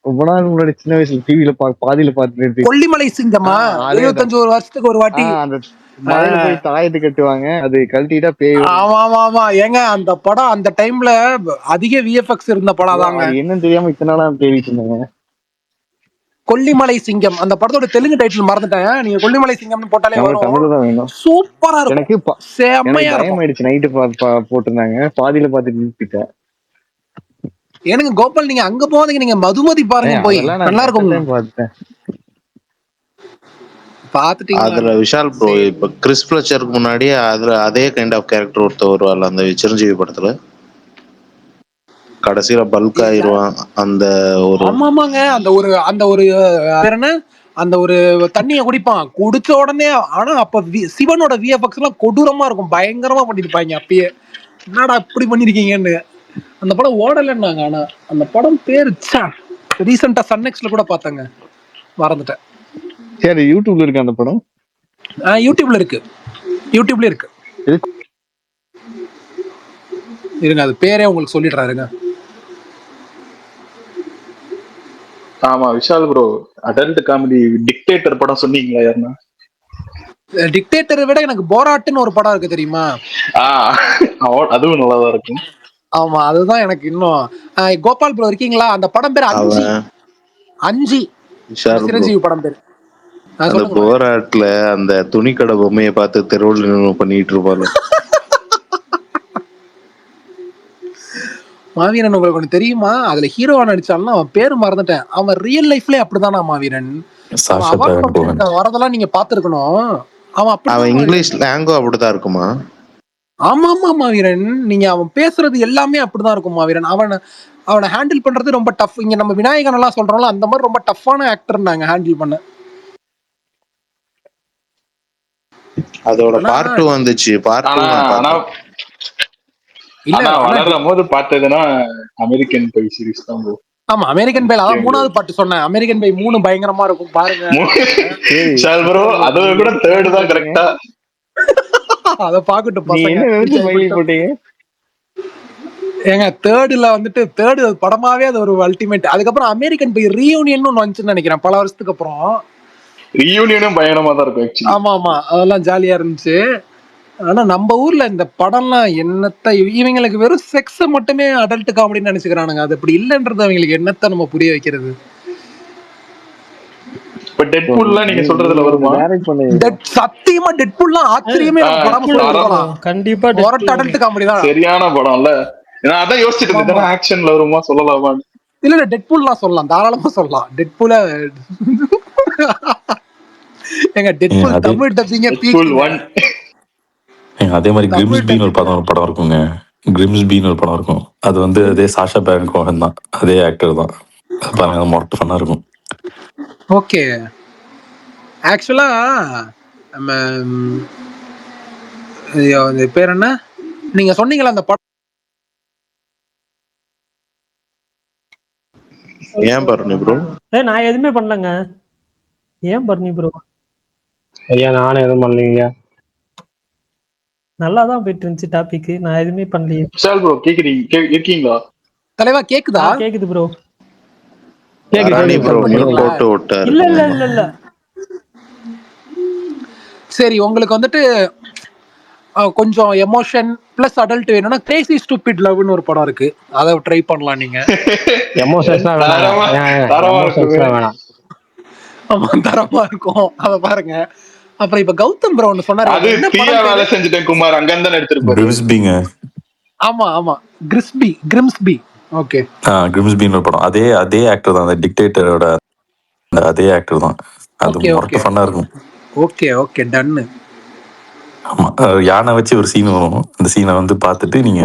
ரொம்ப நாள் முன்னாடி சின்ன வயசுல டிவில பாதியில பாத்துட்டு, கொல்லிமலை சிங்கமா 75 வருஷத்துக்கு ஒரு வாட்டி அந்த மலையில போய் தாயத்து கட்டுவாங்க, அது கழட்டிட்டா பேய். ஆமா ஆமா ஆமா ஏங்க அந்த படம் அந்த டைம்ல அதிக விஎஃப்எக்ஸ் இருந்த படம் தாங்க. என்னன்னு தெரியாம இத்தனை நாளா தேடிட்டு இருந்தாங்க. கொல்லிமலை சிங்கம் அந்த படத்தோட தெலுங்கு டைட்டில் மறந்துட்டேன். நீங்க கொல்லிமலை சிங்கம்னு போட்டாலே வரும். சூப்பரா இருக்கும். எனக்கு செம்மையா இருக்கும். ஆயிடுச்சு, நைட்டு போட்டிருந்தாங்க, பாதியில பாத்துட்டு நிறுத்திட்டேன். எனக்கு கோபால் நீங்க அங்க போனீங்க, நீங்க மதுமதி பாருங்க போய், நல்லா இருக்கும். பார்த்தேன் பாத்துட்டீங்க. அதுல விஷால் ப்ரோ இப்ப கிறிஸ் பிளச்சருக்கு முன்னாடி அதுல அதே கைண்ட் ஆஃப் கேரக்டர் ஒருத்தர் வருவாள் அந்த சிரஞ்சீவி படத்துல, கடைசியில பல்க் ஆயிருவான். அந்த ஒரு ஆமாங்க அந்த ஒரு என்ன அந்த ஒரு தண்ணிய குடிப்பான், குடிச்ச உடனே. ஆனா அப்ப சிவனோட விஎஃப்எக்ஸ் எல்லாம் கொடூரமா இருக்கும், பயங்கரமா பண்ணிருப்பாங்க. அப்பயே என்னடா இப்படி பண்ணிருக்கீங்கன்னு. அந்த படம் ஓடலன்னாங்க. ஆனா அந்த படம் பேரு ரீசெண்டா சன்னெக்ஸ்ல கூட பார்த்தாங்க, மறந்துட்டேன். சரி யூடியூப்ல இருக்கு அந்த படம்? யூடியூப்ல இருக்கு. இருங்க அது பேரே உங்களுக்கு சொல்லிடுறாருங்க. ஆமா Vishal bro, adult comedy dictator படம் சொன்னீங்களா? யாருன்னா டிக்டேட்டரை விட எனக்கு போராட்டுன்னு ஒரு படம் இருக்கு தெரியுமா? அதுவும் நல்லாதான் இருக்கும். ஆமா, அதுதான் எனக்கு இன்னும். கோபால் ப்ரோ இருக்கீங்களா? அந்த படம் பேர் அஞ்சி. அஞ்சி சிரஞ்சீவி படம் பேர். அந்த போராட்ல அந்த துணிக்கடை பொம்மையை பார்த்து தெருவில் பண்ணிட்டு இருப்பாரு. மாவீரன் உங்களுக்கு ஒண்ணு தெரியுமா? அதுல ஹீரோவா நடிச்சாலும் அவன் பேரு மறந்துட்டேன். அவன் ரியல் லைஃப்லயே அப்படிதானா மாவீரன்? வரதெல்லாம் நீங்க பாத்துருக்கணும். அவன் இங்கிலீஷ் லாங்குவேஜ் அப்படிதான் இருக்குமா? ஆமா ஆமா மாவீரன், நீங்க அவன் பேசுறது எல்லாமே அப்படிதான் இருக்கும் மாவீரன். அவனை ஹேண்டில் பண்றது ரொம்ப டஃப். இங்க நம்ம விநாயகன் எல்லாம் சொல்றோம்ல, அந்த மாதிரி ரொம்ப டஃப்பான ஆக்டர் நாங்க ஹேண்டில் பண்ண. அதோட பார்ட் 2 வந்துச்சு. பார்ட் 2 இல்ல வளரும் போது பார்த்ததுன்னா அமெரிக்கன் பை சீரிஸ் தான். ஆமா, அமெரிக்கன் பை. அதான் 3வது பாட்டு சொன்னேன். அமெரிக்கன் பை 3 பயங்கரமா இருக்கும் பாருங்க. அது கூட 3rd தான் கரெக்ட்டா. அத பாக்கட்டும் பசங்க. ஏங்க 3ல வந்துட்டு 3rd படமாவே அது ஒரு அல்டிமேட். அதுக்கப்புறம் அமெரிக்கன் பை ரீயூனியன் ஒன்னு வந்துச்சுன்னு நினைக்கிறேன் பல வருஷத்துக்கு அப்புறம். ரீயூனியனும் பயங்கரமா தான் இருக்கும். ஆமா ஆமா, அதெல்லாம் ஜாலியா இருந்துச்சு. ஆனா நம்ம ஊர்ல இந்த படம்லாம் என்னத்த, இவங்களுக்கு வெறும் செக்ஸ் மட்டுமே அடல்ட் காமெடின்னு நினைச்சுக்கிறானுங்க. அது அப்படி இல்லன்றது அவங்களுக்கு என்னத்த நம்ம புரிய வைக்கிறது? இப்ப டெட்பூல்லாம் நீங்க சொல்றதுல வருமா? சத்தியமா டெட்பூல்லாம் ஆச்சரியமே படம். கண்டிப்பா அடல்ட் காமெடி தான். சரியான படம்ல. நான் அதான் யோசிச்சுட்டு இருந்தேன், ஆக்ஷன்ல வருமா சொல்லலாமா? இல்ல டெட்பூல்லாம் சொல்லலாம், தாராளமா சொல்லலாம். டெட்பூல எங்க டெட்பூல் தமிழ் டப்பிங்க டெட்பூல் 1. அதே மாதிரி கிரிம்ஸ்பின்னு ஒரு படம் இருக்குங்க. கிரிம்ஸ்பின்னு ஒரு படம் இருக்கும். அது வந்து அதே சாஷா பேரன் கோஹன் தான், அதே ஆக்டர் தான். பாருங்க, மொட்டை ஃபன்னா இருக்கும். ஓகே, ஆக்சுவலா நம்ம பேர் என்ன நீங்க சொன்னீங்களா அந்த படம்? ஏன் பர்னி ப்ரோ? நான் எதுவுமே பண்ணலங்க. ஏன் பர்னி ப்ரோ? ஐயா நானும் எதுவும் பண்ணலீங்க. நல்லாதான் போயிட்டு இருந்துச்சு டாபிக். நான் எதுவுமே பண்ணலையே. விஷால் ப்ரோ இருக்கீங்களா? தலைவா கேக்குதா? கேக்குது ப்ரோ. இல்ல இல்ல இல்ல இல்ல. சரி, உங்களுக்கு வந்துட்டு கொஞ்சம் எமோஷன் பிளஸ் அடல்ட் வேணும்னா கிரேசி ஸ்டூபிட் லவ்னு ஒரு படம் இருக்கு. அதை ட்ரை பண்ணலாம் நீங்க. எமோஷன்ஸ்லாம் வேணாம். ஆமா, தரமா இருக்கும், அதை பாருங்க. அப்புறம் இப்ப கௌதம் ப்ரோ ஒன்னு சொன்னாரு, அது தீயா வேலை செஞ்சுட்டேன் குமார், அங்க தான் எடுத்துட்டு கிரிம்ஸ்பிங்க. ஆமா ஆமா, கிரிம்ஸ்பி. ஓகே, கிரிம்ஸ்பின்னு ஒரு படம். அதே ஆக்டர் தான், அந்த டிக்டேட்டரோட அதே ஆக்டர் தான். அது மொட்டை ஃபன்னா இருக்கும். Okay okay, done. ஆமா, யானை வச்சு ஒரு சீன் வரும். அந்த சீனை வந்து பார்த்துட்டு நீங்க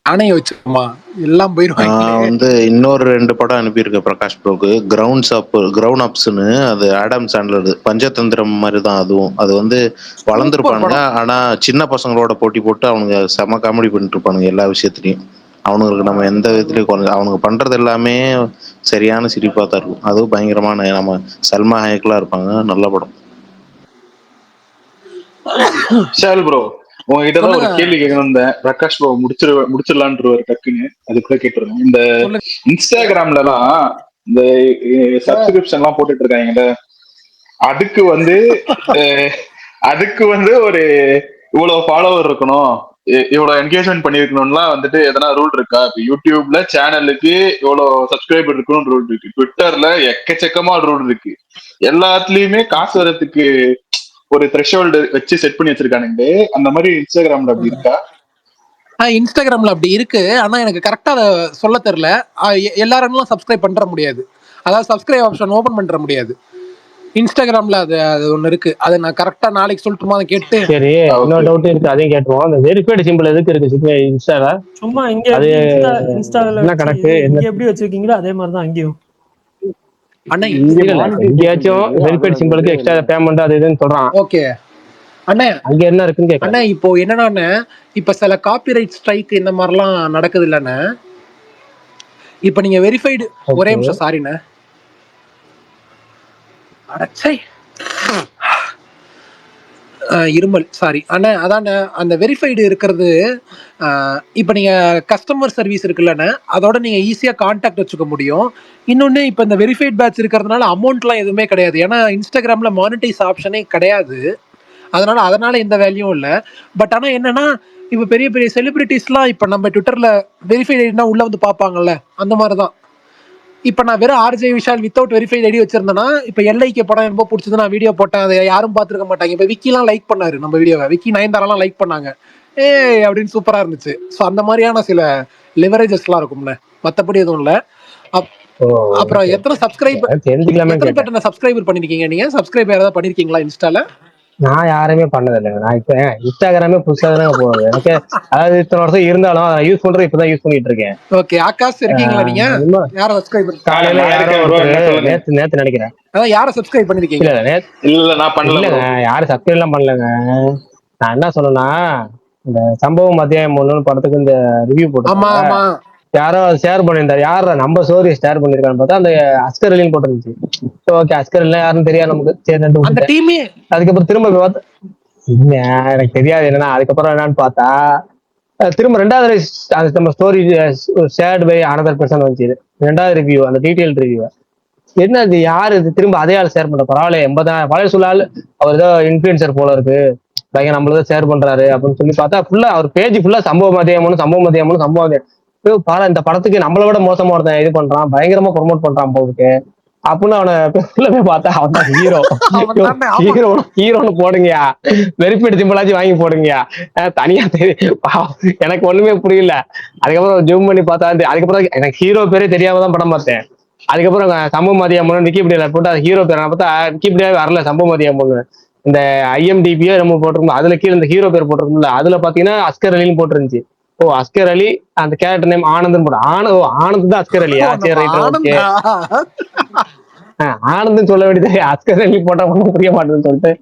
யானையை வச்சுமா எல்லாம் போயிருவாங்க. வந்து இன்னொரு 2 படம் அனுப்பியிருக்கேன் பிரகாஷ் ப்ரோக்கு. கிரவுண்ட் அப்ஸ்னு, அது ஆடம் சாண்ட்லர் பஞ்சதந்திரம் மாதிரி தான் அதுவும். அது வந்து வளர்ந்துருப்பானுங்க, ஆனா சின்ன பசங்களோட போட்டி போட்டு அவனுங்க செம காமெடி பண்ணிட்டு இருப்பானுங்க எல்லா விஷயத்துலயும். அவனுங்களுக்கு நம்ம எந்த விதத்துலயும் அவனுங்க பண்றது எல்லாமே சரியான சிரிப்பா தான் இருக்கும். அதுவும் பயங்கரமான, நம்ம சல்மா ஹாயக்லாம் இருப்பாங்க. நல்ல படம். விஷால் ப்ரோ, உங்ககிட்ட தான் ஒரு கேள்வி கேட்கணும். இந்த பிரகாஷ் ப்ரோ முடிச்சிடலான்னு டக்குன்னு அதுக்குள்ள கேட்டுருந்தேன். இந்த இன்ஸ்டாகிராம்ல எல்லாம் இந்த சப்ஸ்கிரிப்ஷன் எல்லாம் போட்டுட்டு இருக்காங்கல்ல, அதுக்கு வந்து ஒரு இவ்வளவு ஃபாலோவர் இருக்கணும், இவ்வளவு என்கேஜ்மெண்ட் பண்ணிருக்கணும்லாம் வந்துட்டு எதனா ரூல் இருக்கா? இப்ப யூடியூப்ல சேனலுக்கு இவ்வளவு சப்ஸ்கிரைபர் இருக்கணும்னு ரூல் இருக்கு, ட்விட்டர்ல எக்கச்சக்கமா ரூல் இருக்கு, எல்லாத்துலயுமே காசு வரதுக்கு ஒரு த்ரெஷோல்டு வச்சு செட் பண்ணி வச்சிருக்கானுங்க. அந்த மாதிரி இன்ஸ்டாகிராம்ல அப்படி இருக்கா? இன்ஸ்டாகிராம்ல அப்படி இருக்கு, ஆனா எனக்கு கரெக்டா அதை சொல்ல தெரியல. எல்லாரும் சப்ஸ்கிரைப் பண்ற முடியாது, அதாவது சப்ஸ்கிரைப் ஆப்ஷன் ஓபன் பண்ற முடியாது இன்ஸ்டாகிராம்ல. அது ஒண்ணு இருக்கு, அதை நான் கரெக்டா நாளைக்கு சொல்லட்டுமா அதை கேட்டு. சரி, இன்னொரு டவுட் இருக்கு, அதையும் கேட்டுருவோம். அந்த வெரிஃபைடு சிம்பிள் எதுக்கு இருக்கு இன்ஸ்டால? சும்மா இங்க இன்ஸ்டால என்ன கணக்கு, இங்க எப்படி வச்சிருக்கீங்களோ அதே மாதிரி தான் அங்கேயும். அண்ணா எங்கேயாச்சும் வெரிஃபைடு சிம்பிளுக்கு எக்ஸ்ட்ரா பேமெண்ட் அது இதுன்னு சொல்றான். ஓகே அண்ணா, அங்க என்ன இருக்குன்னு அண்ணா இப்போ என்னன்னா, இப்ப சில காப்பிரைட் ஸ்ட்ரைக் இந்த மாதிரிலாம் நடக்குது இல்லண்ணா. இப்ப நீங்க வெரிஃபைடு, ஒரே நிமிஷம் சாரிண்ணா. அடச்சை, இருமல் சாரி அண்ணா. அதாண்ணே அந்த வெரிஃபைடு இருக்கிறது. இப்போ நீங்கள் கஸ்டமர் சர்வீஸ் இருக்குல்லண்ணே, அதோட நீங்கள் ஈஸியாக கான்டாக்ட் வச்சுக்க முடியும். இன்னொன்று இப்போ இந்த வெரிஃபைட் பேட்ச் இருக்கிறதுனால அமௌண்ட்லாம் எதுவுமே கிடையாது. ஏன்னா இன்ஸ்டாகிராமில் மானிட்டைஸ் ஆப்ஷனே கிடையாது. அதனால எந்த வேல்யூவும் இல்லை. பட் ஆனால் என்னன்னா, இப்போ பெரிய பெரிய செலிபிரிட்டிஸ்லாம் இப்போ நம்ம ட்விட்டரில் வெரிஃபைடுனா உள்ளே வந்து பார்ப்பாங்கல்ல, அந்த மாதிரி தான். இப்போ நான் வெறும் RJ Vishal without verified ID வச்சிருந்தேன்னா, இப்போ எல்ஐக்கு படம் ரொம்ப பிடிச்சது, நான் வீடியோ போட்டேன், அதை யாரும் பார்த்துருக்க மாட்டாங்க. இப்போ விக்கிலாம் லைக் பண்ணாரு நம்ம வீடியோவை, விக்கி நயன்தாராலாம் லைக் பண்ணாங்க, அப்படின்னு சூப்பராக இருந்துச்சு. ஸோ அந்த மாதிரியான சில லிவரேஜஸ்லாம் இருக்கும்ண்ணே, மற்றபடி எதுவும் இல்லை. அப்புறம் எத்தனை பேர் சப்ஸ்கிரைபர் பண்ணிருக்கீங்க நீங்க? சப்ஸ்கிரைபர் ஏதாவது பண்ணிருக்கீங்களா இன்ஸ்டால? நான் யாருமே பண்ணது இல்லைங்க. நான் இப்ப இன்ஸ்டாகிராமே புதுசா தானே போகுது எனக்கு. அதாவது இத்தனை வருஷம் இருந்தாலும் அதை யூஸ் பண்றேன், இப்பதான் யூஸ் பண்ணிட்டு இருக்கேன். ஓகே, ஆகாஷ் இருக்கீங்களா நீங்க? யார சப்ஸ்கிரைபர்? காலையில நேத்து நினைக்கிறேன். அதான் யார சப்ஸ்கிரைப் பண்ணிருக்கீங்க? இல்ல நான் பண்ணலங்க. யாரும் சப்ஸ்கிரைப் எல்லாம் பண்ணலங்க. நான் என்ன சொன்னேன்னா, இந்த சம்பவம் அத்தியாயம் 1 படத்துக்கு இந்த ரிவ்யூ போட்டு யாரோ ஷேர் பண்ணியிருந்தாரு. யாரா நம்ம ஸ்டோரி ஷேர் பண்ணிருக்கான்னு பார்த்தா அந்த அஸ்கர் அலின்னு போட்டுருந்துச்சு. ஓகே, அஸ்கர் இல்ல யாருன்னு தெரியாது நமக்கு. சரி, அதுக்கப்புறம் திரும்ப பார்த்தா எனக்கு தெரியாது என்னன்னா. அதுக்கப்புறம் என்னன்னு பார்த்தா திரும்ப ரெண்டாவது நம்ம story shared by another person வந்துச்சு. ரெண்டாவது ரிவ்யூ, அந்த டீடைல் ரிவ்யூ. என்ன இது, யாரு இது திரும்ப அதே ஆள் ஷேர் பண்ற? பரவாயில்ல, 80 பழைய சொல்லால் அவர் ஏதோ இன்ஃபுளுசர் போல இருக்கு, பையன் நம்மளதான் ஷேர் பண்றாரு அப்படின்னு சொல்லி பார்த்தா ஃபுல்லா அவர் பேஜ் ஃபுல்லா சம்பவம் அத்தியாயம் பாரு, இந்த படத்துக்கு நம்மளை விட மோசமா ஒருத்தன் இது பண்றான், பயங்கரமா ப்ரொமோட் பண்றான் போகுது அப்படின்னு அவனை போய் பார்த்தா அவன் தான் ஹீரோன்னு போடுங்கயா, வெரிஃபைடு சிம்பிளாச்சும் வாங்கி போடுங்கயா. தனியா எனக்கு ஒண்ணுமே புரியல. அதுக்கப்புறம் ஜூம் பண்ணி பார்த்தா அதுக்கப்புறம் எனக்கு ஹீரோ பேரே தெரியாம தான் படம் பார்த்தேன். அதுக்கப்புறம் சம்பவ மதியம் விக்கிபீடியால போட்டு அது ஹீரோ பேர் பார்த்தா விக்கிபீடியாவே வரல. சம்பவ மதியம் இந்த IMDb நம்ம போட்டிருக்கோம், அதுல கீழே இந்த ஹீரோ பேர் போட்டிருக்கோம்ல, அதுல பாத்தீங்கன்னா அஸ்கர் அலின்னு போட்டிருந்துச்சு. ஓ, அஸ்கர் அலி, அந்த கேரக்டர் நேம் ஆனந்த் போட. ஆனந்த் தான் அஸ்கர் அலியா? சரி, ரைட், ஆனந்த் சொல்ல வேண்டியது, அஸ்கர் அலி போட்டா ஒன்றும் புரிய மாட்டேன்னு சொல்லிட்டு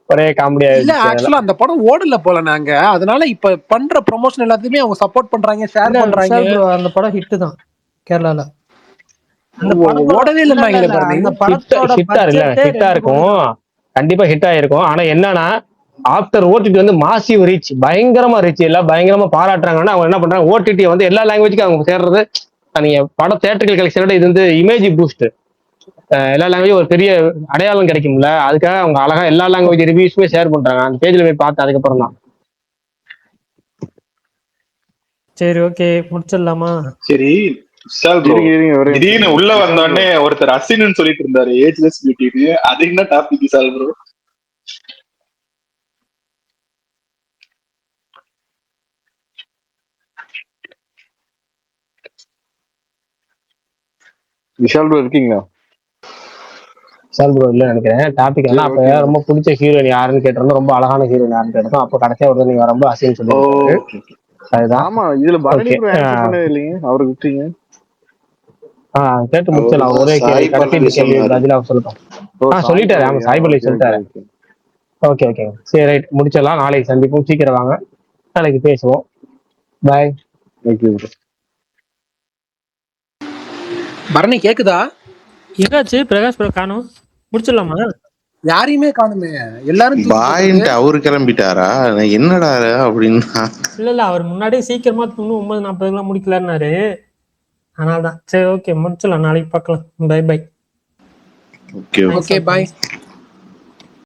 ஒரே காமெடியா இல்ல. ஆக்சுவலா அந்த படம் ஓடல போல நாங்க, அதனால இப்ப பண்ற ப்ரொமோஷன் எல்லாத்தையுமே அவங்க சப்போர்ட் பண்றாங்க, ஷேர் பண்றாங்க. அந்த படம் ஹிட் தான் கேரளால. ஓடவே இல்லைன்னாங்க. ஹிட்டா இருக்கும், கண்டிப்பா ஹிட் ஆயிருக்கும். ஆனா என்னன்னா, ஆஃப்டர் ஓடிடி வந்து மாசிவ் ரீச், பயங்கரமா ரீச், எல்லாம் பயங்கரமா பாராட்டுறாங்கன்னா அவங்க என்ன பண்றாங்க, ஓடிடி வந்து எல்லா லாங்குவேஜ்க்கும் அவங்க சேர்றது. நீங்க படம் தியேட்டரிக்கல் கலெக்ஷனோட இது வந்து இமேஜ் பூஸ்ட், எல்லா லாங்குவேஜும் ஒரு பெரிய அடையாளம் கிடைக்கும்ல, அதுக்காக அவங்க அழகா எல்லா லாங்குவேஜ் ரிவ்யூஸுமே ஷேர் பண்றாங்க. அந்த பேஜ்ல போய் பார்த்தேன் அதுக்கப்புறம் தான். சரி, ஓகே, முடிச்சிடலாமா? சரி, திடீர்னு உள்ள வந்தோடனே ஒருத்தர் அசின்னு சொல்லிட்டு இருந்தாரு, ஏஜ்லெஸ் பியூட்டின்னு. அது என்ன டாபிக் சால் ப்ரோ? விஷால் ப்ரோ இருக்கீங்களா? விஷால் ப்ரோ இல்ல நினைக்கிறேன். டாபிக் என்ன, அப்ப ரொம்ப பிடிச்ச ஹீரோயின் யாருன்னு கேட்டிருந்தோம், ரொம்ப அழகான ஹீரோயின் யாருன்னு கேட்டோம். அப்ப கடைசியா ஒரு நீங்க ரொம்ப அசின்னு சொல்லிருக்காரு. அதுதான். ஆமா, இதுல பரணி ப்ரோ ஆன்சர் பண்ணவே இல்லைங்க, அவரு விட்டீங்க. கேட்டு முடிச்சலாம். ஒரே கடைசி கேள்வி பதிலா சொல்லட்டும். சொல்லிட்டாரு. ஆமா, சாய்பல்லி சொல்லிட்டாரு. ஓகே, சரி, ரைட், முடிச்சிடலாம். நாளைக்கு சந்திப்போம், சீக்கிரம் வாங்க, நாளைக்கு பேசுவோம். பாய். பரணி கேக்குதா? என்னாச்சு பிரகாஷ் ப்ரோ காணோம்? முடிச்சிடலாமா? யாரையுமே காணுமே, எல்லாரும் பாயிண்ட் அவரு கிளம்பிட்டாரா? என்னடா அப்படின்னா இல்ல அவர் முன்னாடியே சீக்கிரமா 9:40 முடிக்கலன்னாரு, அதனால்தான். சரி, ஓகே, முடிச்சிடலாம், நாளைக்கு பார்க்கலாம். பை. Okay, bye.